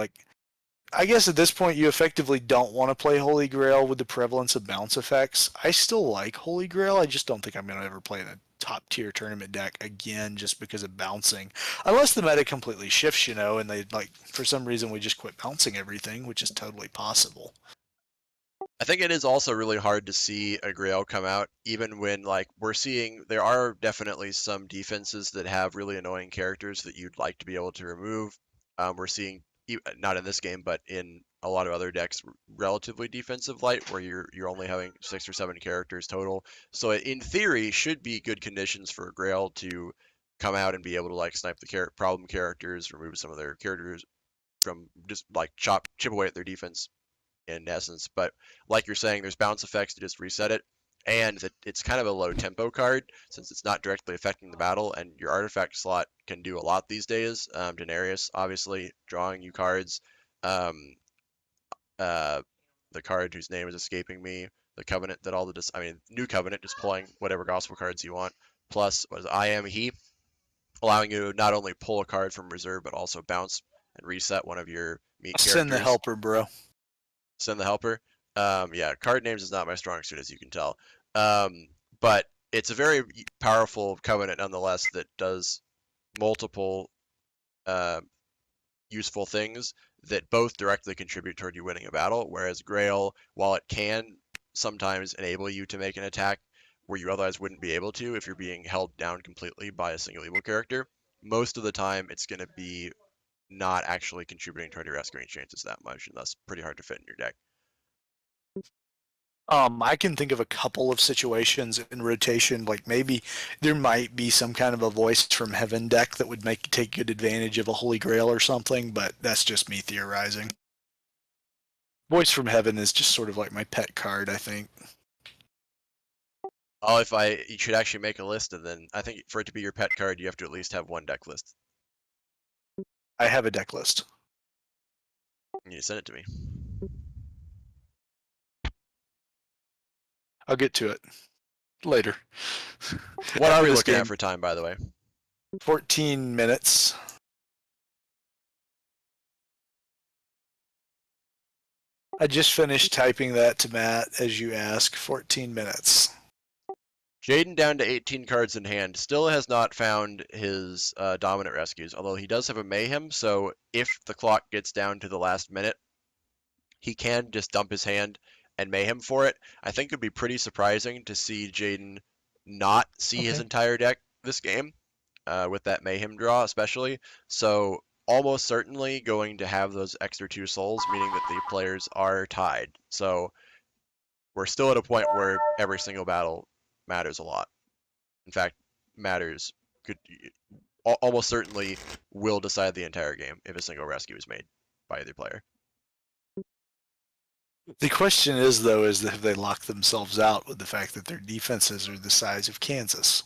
I guess at this point you effectively don't want to play Holy Grail with the prevalence of bounce effects. I still like Holy Grail. I just don't think I'm going to ever play in a top tier tournament deck again just because of bouncing. Unless the meta completely shifts, and they for some reason we just quit bouncing everything, which is totally possible. I think it is also really hard to see a Grail come out, even when we're seeing there are definitely some defenses that have really annoying characters that you'd like to be able to remove. We're seeing, not in this game, but in a lot of other decks, relatively defensive light, where you're only having 6 or 7 characters total. So in theory, should be good conditions for a Grail to come out and be able to snipe the problem characters, remove some of their characters from just chip away at their defense in essence. But like you're saying, there's bounce effects to just reset it, and that it's kind of a low tempo card since it's not directly affecting the battle, and your artifact slot can do a lot these days. Denarius, obviously, drawing you cards. The card whose name is escaping me, the Covenant that New Covenant, just pulling whatever gospel cards you want. Plus, I Am He, allowing you to not only pull a card from reserve, but also bounce and reset one of your meat characters. Send the helper, bro. Send the helper. Yeah, card names is not my strong suit, as you can tell. But it's a very powerful Covenant nonetheless that does multiple useful things that both directly contribute toward you winning a battle, whereas Grail, while it can sometimes enable you to make an attack where you otherwise wouldn't be able to if you're being held down completely by a single evil character, most of the time it's going to be not actually contributing toward your rescuing chances that much, and thus pretty hard to fit in your deck. I can think of a couple of situations in rotation, maybe there might be some kind of a Voice from Heaven deck that would take good advantage of a Holy Grail or something, but that's just me theorizing. Voice from Heaven is just sort of like my pet card, I think. Oh, you should actually make a list, and then I think for it to be your pet card, you have to at least have one deck list. I have a deck list. You need to send it to me. I'll get to it. later. What are we This looking game, at for time, by the way? 14 minutes. I just finished typing that to Matt as you ask. 14 minutes. Jaden down to 18 cards in hand. Still has not found his dominant rescues, although he does have a mayhem, so if the clock gets down to the last minute, he can just dump his hand and mayhem for it. I think it'd be pretty surprising to see Jaden not see his entire deck this game, with that mayhem draw especially. So almost certainly going to have those extra 2 souls, meaning that the players are tied. So we're still at a point where every single battle matters a lot. In fact, matters could almost certainly will decide the entire game if a single rescue is made by either player. The question is, though, is have they locked themselves out with the fact that their defenses are the size of Kansas?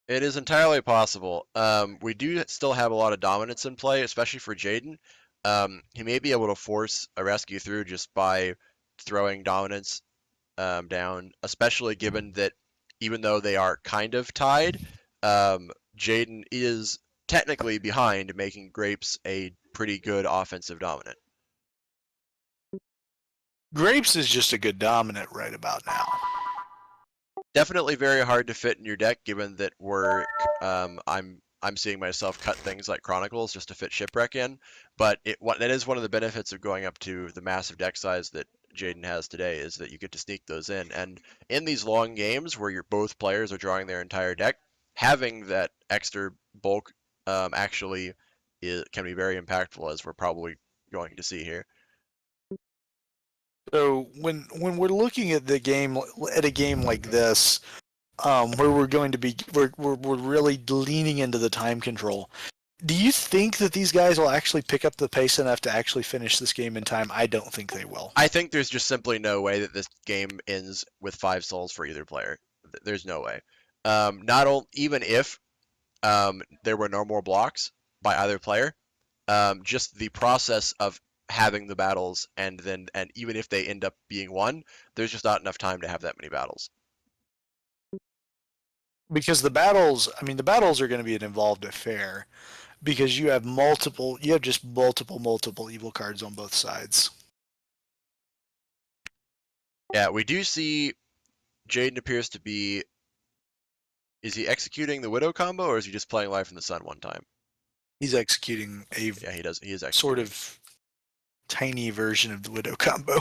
It is entirely possible. We do still have a lot of dominance in play, especially for Jaden. He may be able to force a rescue through just by throwing dominance down, especially given that even though they are kind of tied, Jaden is technically behind, making Grapes a pretty good offensive dominant. Grapes is just a good dominant right about now. Definitely very hard to fit in your deck, given that I'm seeing myself cut things like Chronicles just to fit Shipwreck in, but that is one of the benefits of going up to the massive deck size that Jaden has today, is that you get to sneak those in. And in these long games where both players are drawing their entire deck, having that extra bulk actually can be very impactful, as we're probably going to see here. So when we're looking at a game like this, where we're going to be we're really leaning into the time control. Do you think that these guys will actually pick up the pace enough to actually finish this game in time? I don't think they will. I think there's just simply no way that this game ends with 5 souls for either player. There's no way. Even if there were no more blocks by either player, just the process of having the battles and even if they end up being won, there's just not enough time to have that many battles. Because the battles are going to be an involved affair, because you have multiple evil cards on both sides. Yeah, we do see Jaden appears to be. Is he executing the Widow combo, or is he just playing Life in the Sun one time? He's executing a Yeah, he does. He is executing. sort of tiny version of the Widow combo.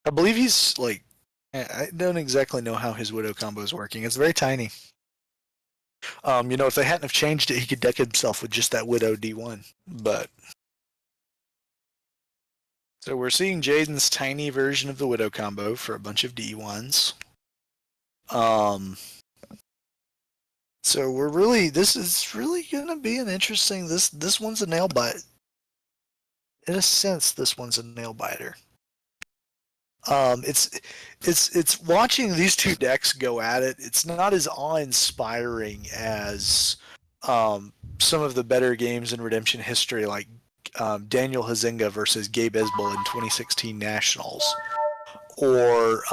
I believe he's like, I don't exactly know how his Widow combo is working. It's very tiny. If they hadn't have changed it, he could deck himself with just that Widow D1. But so we're seeing Jaden's tiny version of the Widow combo for a bunch of D1s. So this is really gonna be an interesting. This one's a nail bite. In a sense, this one's a nail biter. It's watching these two decks go at it. It's not as awe-inspiring as some of the better games in Redemption history, like Daniel Huizenga versus Gabe Esbel in 2016 Nationals, or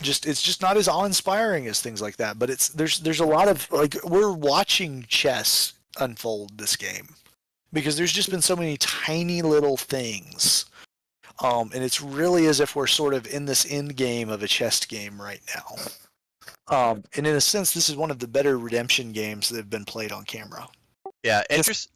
it's just not as awe-inspiring as things like that. But there's a lot of, like, we're watching chess unfold this game, because there's just been so many tiny little things. And it's really as if we're sort of in this end game of a chess game right now. And in a sense, this is one of the better Redemption games that have been played on camera. Yeah,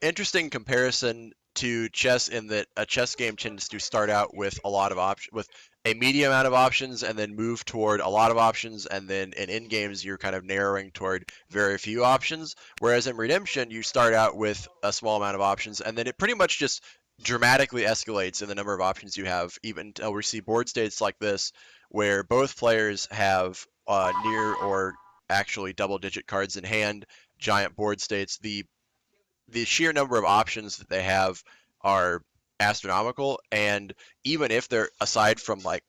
interesting comparison to chess, in that a chess game tends to start out with a lot of with a medium amount of options, and then move toward a lot of options, and then in end games you're kind of narrowing toward very few options. Whereas in Redemption, you start out with a small amount of options, and then it pretty much just dramatically escalates in the number of options you have, even until we see board states like this, where both players have near or actually double-digit cards in hand, giant board states. The sheer number of options that they have are astronomical, and even if they're, aside from like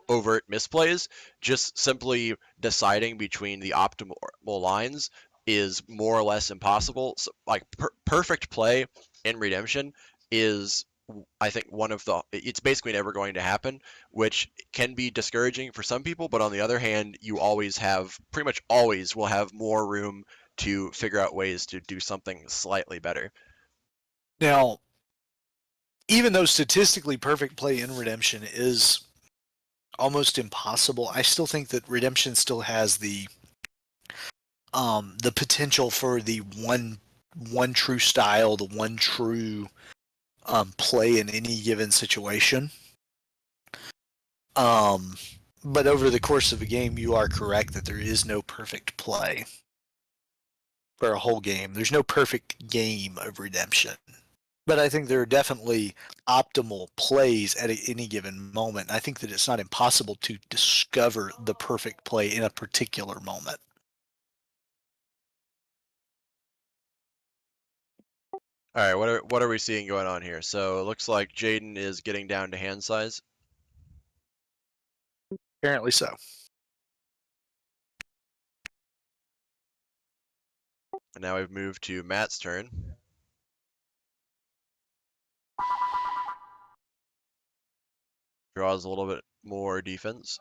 overt misplays, just simply deciding between the optimal lines is more or less impossible. So, like perfect play in Redemption is, I think, it's basically never going to happen, which can be discouraging for some people. But on the other hand, you pretty much always will have more room to figure out ways to do something slightly better. Now, even though statistically perfect play in Redemption is almost impossible, I still think that Redemption still has the potential for the one true style, the one true play in any given situation. But over the course of a game, you are correct that there is no perfect play for a whole game. There's no perfect game of Redemption. But I think there are definitely optimal plays at any given moment. I think that it's not impossible to discover the perfect play in a particular moment. All right, what are we seeing going on here? So it looks like Jaden is getting down to hand size. Apparently so. And now we've moved to Matt's turn. Draws a little bit more defense.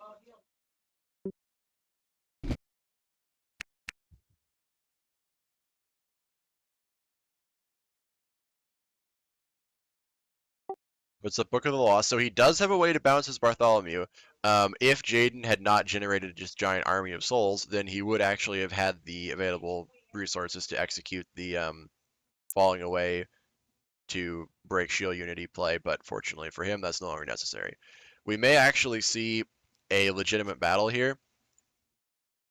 What's the Book of the Law? So he does have a way to bounce his Bartholomew. If Jaden had not generated just giant army of souls, then he would actually have had the available resources to execute the falling away to break shield unity play, but fortunately for him, that's no longer necessary. We may actually see a legitimate battle here.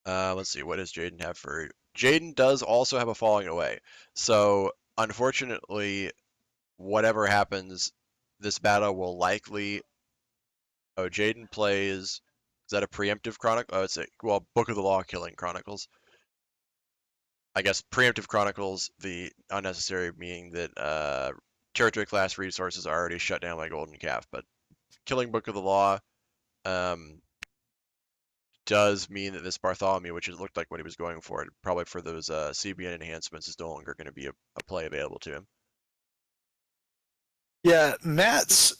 Let's see, what does Jaden have for... Jaden does also have a falling away. So, unfortunately, whatever happens, this battle will likely... Oh, Jaden plays... Is that a preemptive chronicle? Oh, it's a... Well, Book of the Law Killing Chronicles. I guess preemptive chronicles, the unnecessary meaning that territory class resources are already shut down by Golden Calf, but killing Book of the Law does mean that this Bartholomew, which it looked like what he was going for, probably for those CBN enhancements, is no longer going to be a play available to him. Yeah, Matt's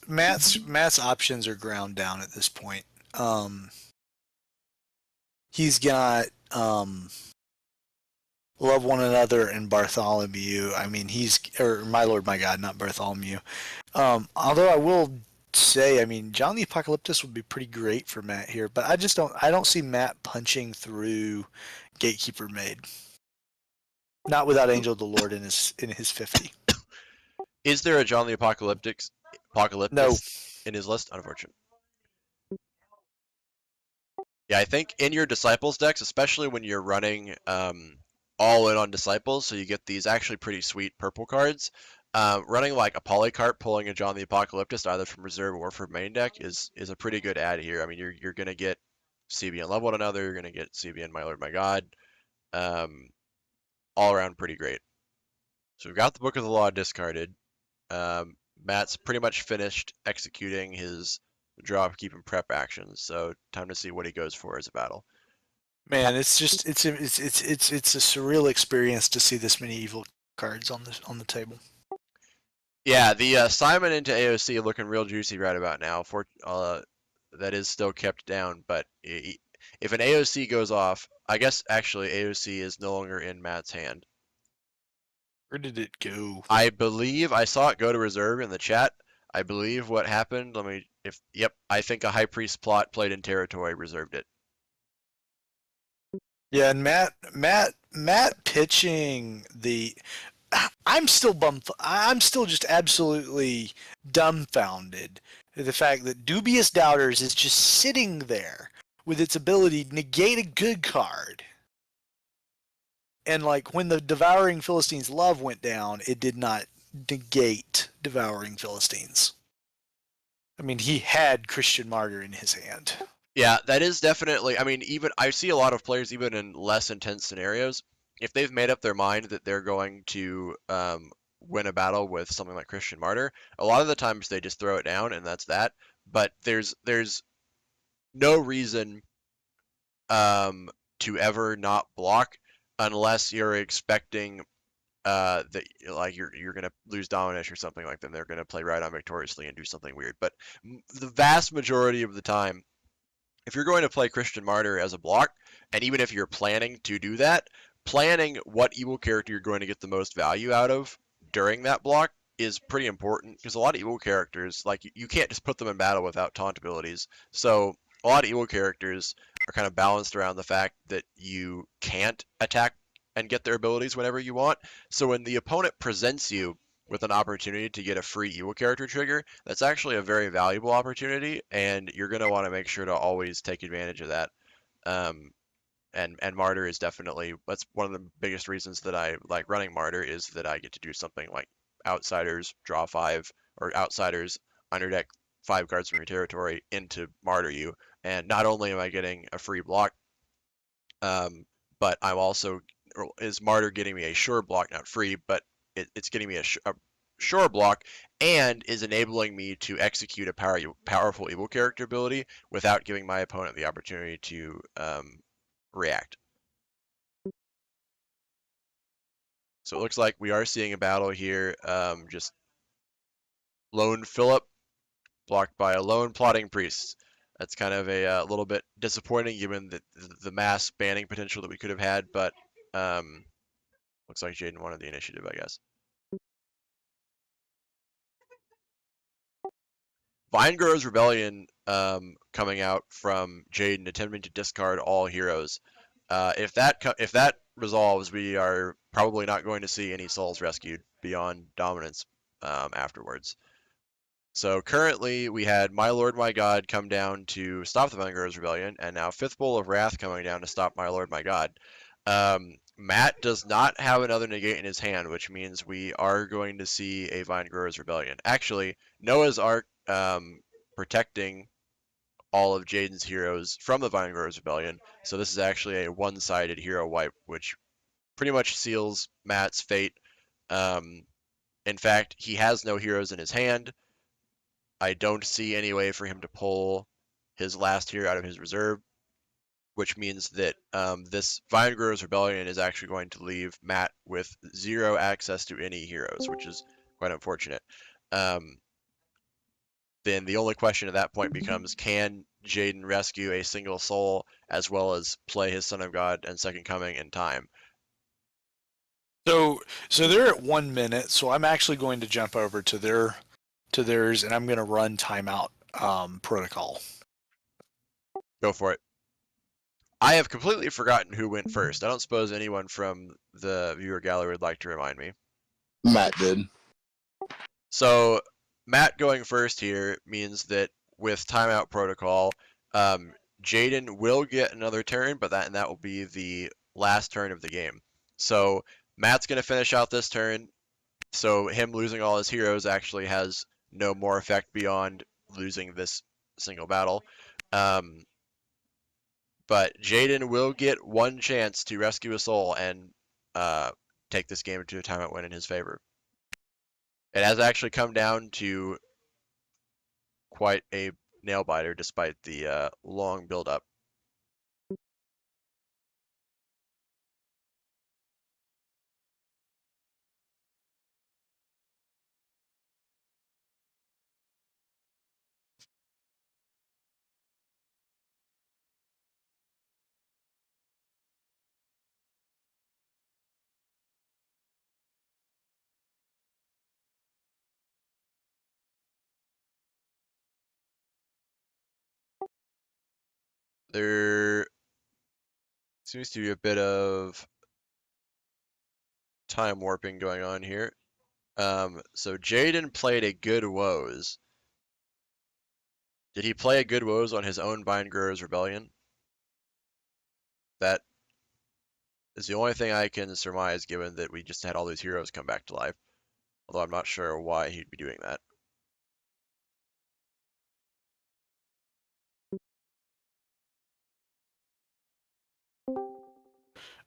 options are ground down at this point. He's got Love One Another and Bartholomew. I mean, or My Lord, My God, not Bartholomew. Although I will say, I mean, John the Apocalyptus would be pretty great for Matt here, but I don't see Matt punching through Gatekeeper Maid. Not without Angel of the Lord in his 50. Is there a John the Apocalyptus No. in his list? Unfortunate. Yeah, I think in your Disciples decks, especially when you're running all in on Disciples, so you get these actually pretty sweet purple cards, running like a Polycarp pulling a John the Apocalyptus either from reserve or from main deck is a pretty good add here. I mean, you're going to get CBN Love One Another, you're going to get CBN My Lord My God, all around pretty great. So we've got the Book of the Law discarded. Matt's pretty much finished executing his draw, keep, and prep actions. So time to see what he goes for as a battle. Man, it's a surreal experience to see this many evil cards on the table. Yeah, the Simon into AOC looking real juicy right about now. That is still kept down, but if an AOC goes off, I guess actually AOC is no longer in Matt's hand. Where did it go? I believe I saw it go to reserve in the chat. I believe what happened. I think a High Priest plot played in territory reserved it. Yeah, and Matt pitching the. I'm still just absolutely dumbfounded at the fact that Dubious Doubters is just sitting there with its ability to negate a good card. And like when the Devouring Philistines Love went down, it did not negate Devouring Philistines. I mean, he had Christian Martyr in his hand. Yeah, that is definitely. I mean, even I see a lot of players, even in less intense scenarios, if they've made up their mind that they're going to win a battle with something like Christian Martyr, a lot of the times they just throw it down and that's that. But there's no reason to ever not block. unless you're expecting that like you're gonna lose Dominish or something like that. They're gonna play right on victoriously and do something weird. But the vast majority of the time, if you're going to play Christian Martyr as a block, and even if you're planning to do that, planning what evil character you're going to get the most value out of during that block is pretty important, because a lot of evil characters, like you can't just put them in battle without taunt abilities. So a lot of evil characters are kind of balanced around the fact that you can't attack and get their abilities whenever you want. So when the opponent presents you with an opportunity to get a free evil character trigger, that's actually a very valuable opportunity, and you're going to want to make sure to always take advantage of that. Um, and Martyr is definitely, that's one of the biggest reasons that I like running Martyr, is that I get to do something like Outsiders, draw 5, or Outsiders, underdeck 5 cards from your territory into Martyr you, and not only am I getting a free block, but I'm also, is Martyr getting me a sure block, not free, but it's getting me a sure block, and is enabling me to execute a powerful evil character ability without giving my opponent the opportunity to react. So it looks like we are seeing a battle here. Just lone Philip blocked by a lone plotting priest. That's kind of a little bit disappointing given the mass banning potential that we could have had, but looks like Jaden wanted the initiative, I guess. Vinegrow's Rebellion coming out from Jaden, attempting to discard all heroes. If that resolves, we are probably not going to see any souls rescued beyond dominance afterwards. So currently we had My Lord My God come down to stop the Vinegrow's Rebellion, and now Fifth Bowl of Wrath coming down to stop My Lord My God. Matt does not have another negate in his hand, which means we are going to see a Vinegrow's Rebellion. Actually, Noah's Ark protecting all of Jaden's heroes from the Vinegrow's Rebellion, so this is actually a one-sided hero wipe, which pretty much seals Matt's fate. In fact, he has no heroes in his hand. I don't see any way for him to pull his last hero out of his reserve, which means that this Vinegrow's Rebellion is actually going to leave Matt with 0 access to any heroes, which is quite unfortunate. Then the only question at that point becomes, can Jaden rescue a single soul as well as play his Son of God and Second Coming in time? So they're at 1 minute, so I'm actually going to jump over to theirs, and I'm going to run timeout protocol. Go for it. I have completely forgotten who went first. I don't suppose anyone from the viewer gallery would like to remind me. Matt did. So Matt going first here means that with timeout protocol, Jaden will get another turn, but that will be the last turn of the game. So Matt's going to finish out this turn. So him losing all his heroes actually has no more effect beyond losing this single battle. But Jaden will get one chance to rescue a soul and take this game to a timeout win in his favor. It has actually come down to quite a nail biter despite the long build up. There seems to be a bit of time warping going on here. So Jaden played a good woes. Did he play a good woes on his own Vinegrow's Rebellion? That is the only thing I can surmise, given that we just had all these heroes come back to life. Although I'm not sure why he'd be doing that.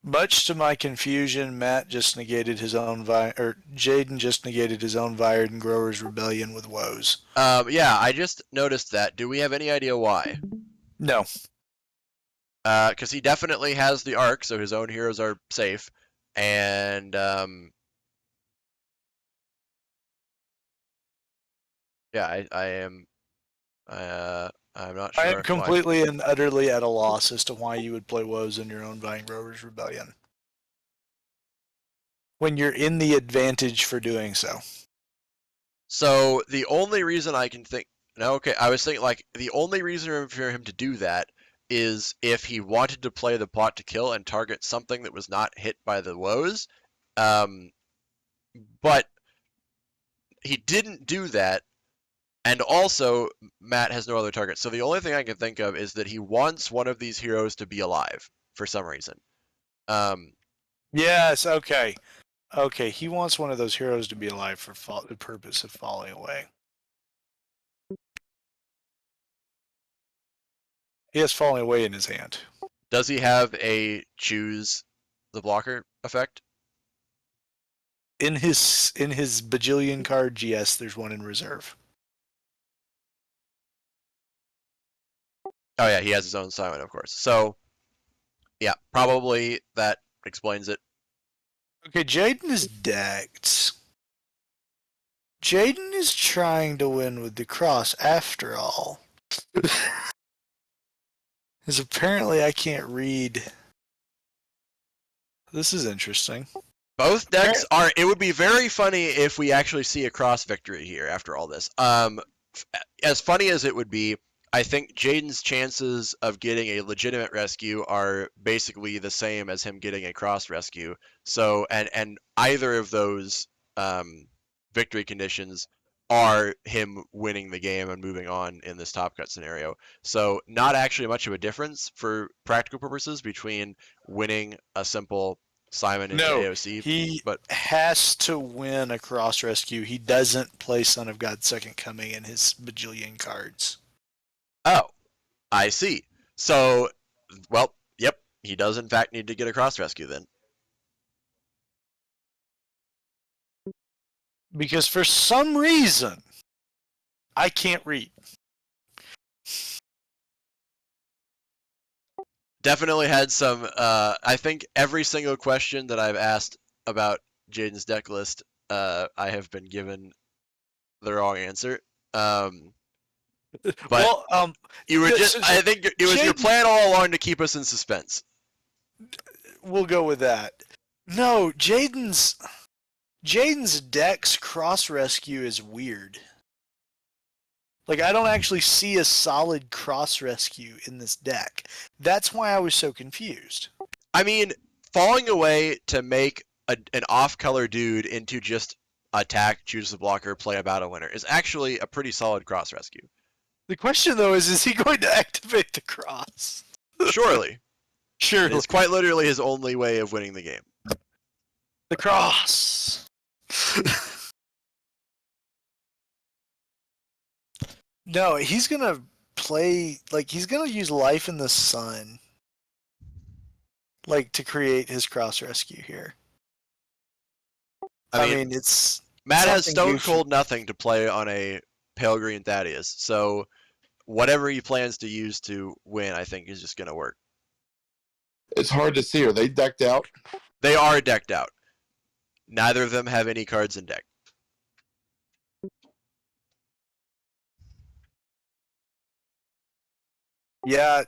Much to my confusion, Matt just negated his own Jaden just negated his own Vinegrow's Rebellion with woes. Yeah, I just noticed that. Do we have any idea why? No. Because he definitely has the arc, so his own heroes are safe, and yeah, I am. I'm not I sure am why. completely and utterly at a loss as to why you would play Woes in your own Vine Growers Rebellion when you're in the advantage for doing so. So the only reason I can think, no, okay, I was thinking like the only reason for him to do that is if he wanted to play the plot to kill and target something that was not hit by the woes, but he didn't do that. And also, Matt has no other target. So the only thing I can think of is that he wants one of these heroes to be alive for some reason. Yes, okay. Okay, he wants one of those heroes to be alive for the purpose of falling away. He has falling away in his hand. Does he have a choose the blocker effect? In his bajillion cards, yes, there's one in reserve. Oh yeah, he has his own Simon, of course. So yeah, probably that explains it. Okay, Jaden is decked. Jaden is trying to win with the cross after all. Because apparently I can't read. This is interesting. Both decks are. It would be very funny if we actually see a cross victory here after all this. As funny as it would be, I think Jaden's chances of getting a legitimate rescue are basically the same as him getting a cross rescue. So, and either of those victory conditions are him winning the game and moving on in this top cut scenario. So, not actually much of a difference for practical purposes between winning a simple Simon into No, AOC, he but has to win a cross rescue. He doesn't play Son of God's Second Coming in his bajillion cards. oh, I see. So, well, yep, he does in fact need to get a cross rescue then. Because for some reason, I can't read. Definitely had some. I think every single question that I've asked about Jaden's deck list, I have been given the wrong answer. But Well, you were just. I think it was your Jaden- plan all along to keep us in suspense. we'll go with that. No, Jaden's deck's cross rescue is weird. Like, I don't actually see a solid cross rescue in this deck. That's why I was so confused. I mean, falling away to make an off-color dude into just attack, choose the blocker, play a battle winner is actually a pretty solid cross rescue. The question, though, is he going to activate the cross? Surely. Sure. It's quite literally his only way of winning the game. The cross. No, he's going to play, like, he's going to use Life in the Sun, like, to create his cross rescue here. I mean, it's Matt has something Stone goofy. Cold nothing to play on a Pale Green Thaddeus, so whatever he plans to use to win, I think, is just going to work. It's hard to see. Are they decked out? They are decked out. Neither of them have any cards in deck. Yeah,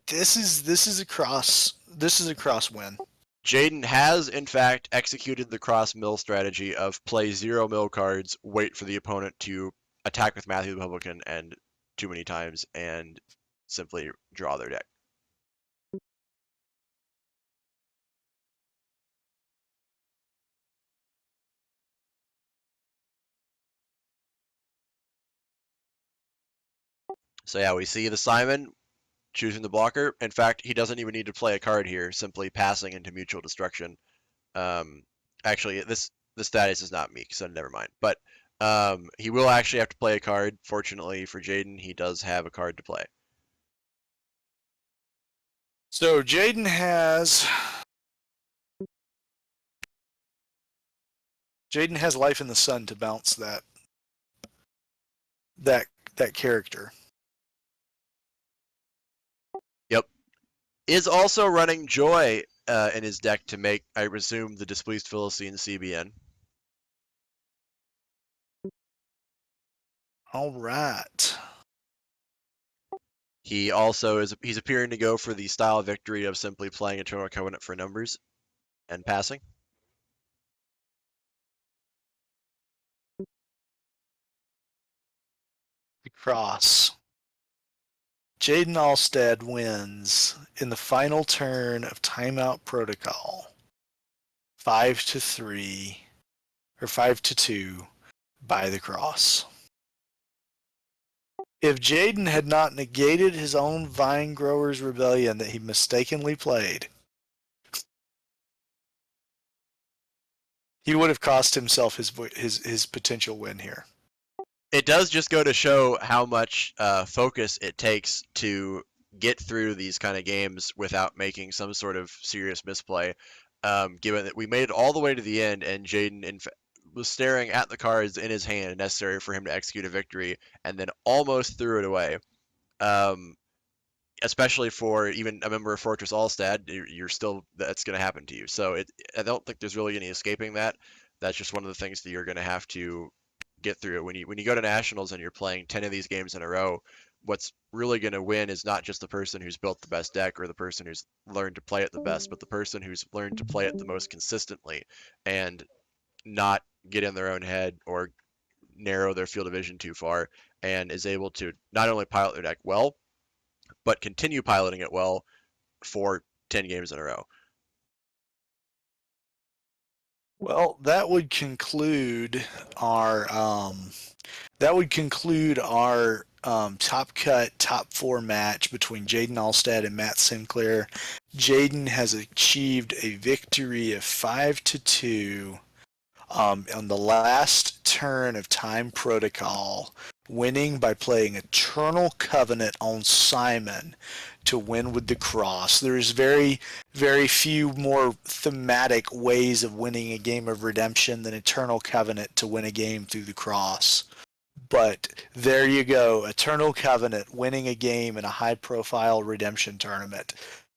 this is a cross win. Jaden has, in fact, executed the cross mill strategy of play 0 mill cards, wait for the opponent to attack with Matthew the Republican and too many times, and simply draw their deck. So yeah, we see the Simon choosing the blocker. In fact, he doesn't even need to play a card here, simply passing into mutual destruction. Actually, this status is not Meek, so never mind. But he will actually have to play a card. Fortunately for Jaden, he does have a card to play. So Jaden has Life in the Sun to bounce that character. Yep. is also running Joy in his deck to make, I presume, the Displeased Philistine CBN. All right. He also he's appearing to go for the style victory of simply playing Eternal Covenant for numbers and passing. The cross. Jaden Alstead wins in the final turn of Timeout Protocol. 5-3, or 5-2 by the cross. If Jaden had not negated his own Vine Grower's Rebellion that he mistakenly played, he would have cost himself his potential win here. It does just go to show how much focus it takes to get through these kind of games without making some sort of serious misplay. Given that we made it all the way to the end, and Jaden was staring at the cards in his hand necessary for him to execute a victory, and then almost threw it away. Especially for even a member of Fortress Allstad, you're still, that's going to happen to you. So I don't think there's really any escaping that. That's just one of the things that you're going to have to get through. When you go to nationals and you're playing 10 of these games in a row, what's really going to win is not just the person who's built the best deck or the person who's learned to play it the best, but the person who's learned to play it the most consistently and not get in their own head or narrow their field of vision too far, and is able to not only pilot their deck well, but continue piloting it well for 10 games in a row. Well, that would conclude our top cut top 4 match between Jaden Alstead and Matt Sinclair. Jaden has achieved a victory of 5-2 on the last turn of Time Protocol, winning by playing Eternal Covenant on Simon to win with the cross. There's very, very few more thematic ways of winning a game of Redemption than Eternal Covenant to win a game through the cross. But there you go, Eternal Covenant winning a game in a high-profile Redemption tournament.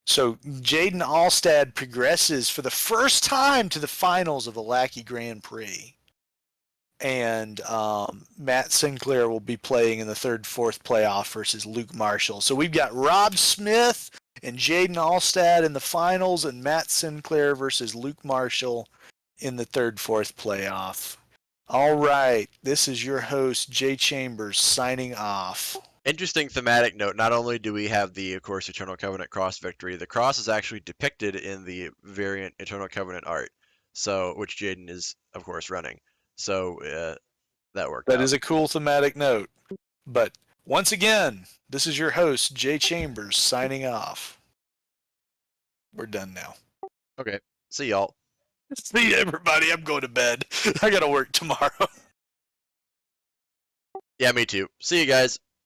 So Jaden Alstead progresses for the first time to the finals of the Lackey Grand Prix. And Matt Sinclair will be playing in the 3rd, 4th playoff versus Luke Marshall. So we've got Rob Smith and Jaden Alstead in the finals, and Matt Sinclair versus Luke Marshall in the 3rd, 4th playoff. All right, this is your host, Jay Chambers, signing off. Interesting thematic note, not only do we have the, of course, Eternal Covenant cross victory, the cross is actually depicted in the variant Eternal Covenant art, so which Jaden is, of course, running. So that worked out. That is a cool thematic note. But once again, this is your host, Jay Chambers, signing off. We're done now. Okay, see y'all. See you, everybody. I'm going to bed. I got to work tomorrow. Yeah, me too. See you guys.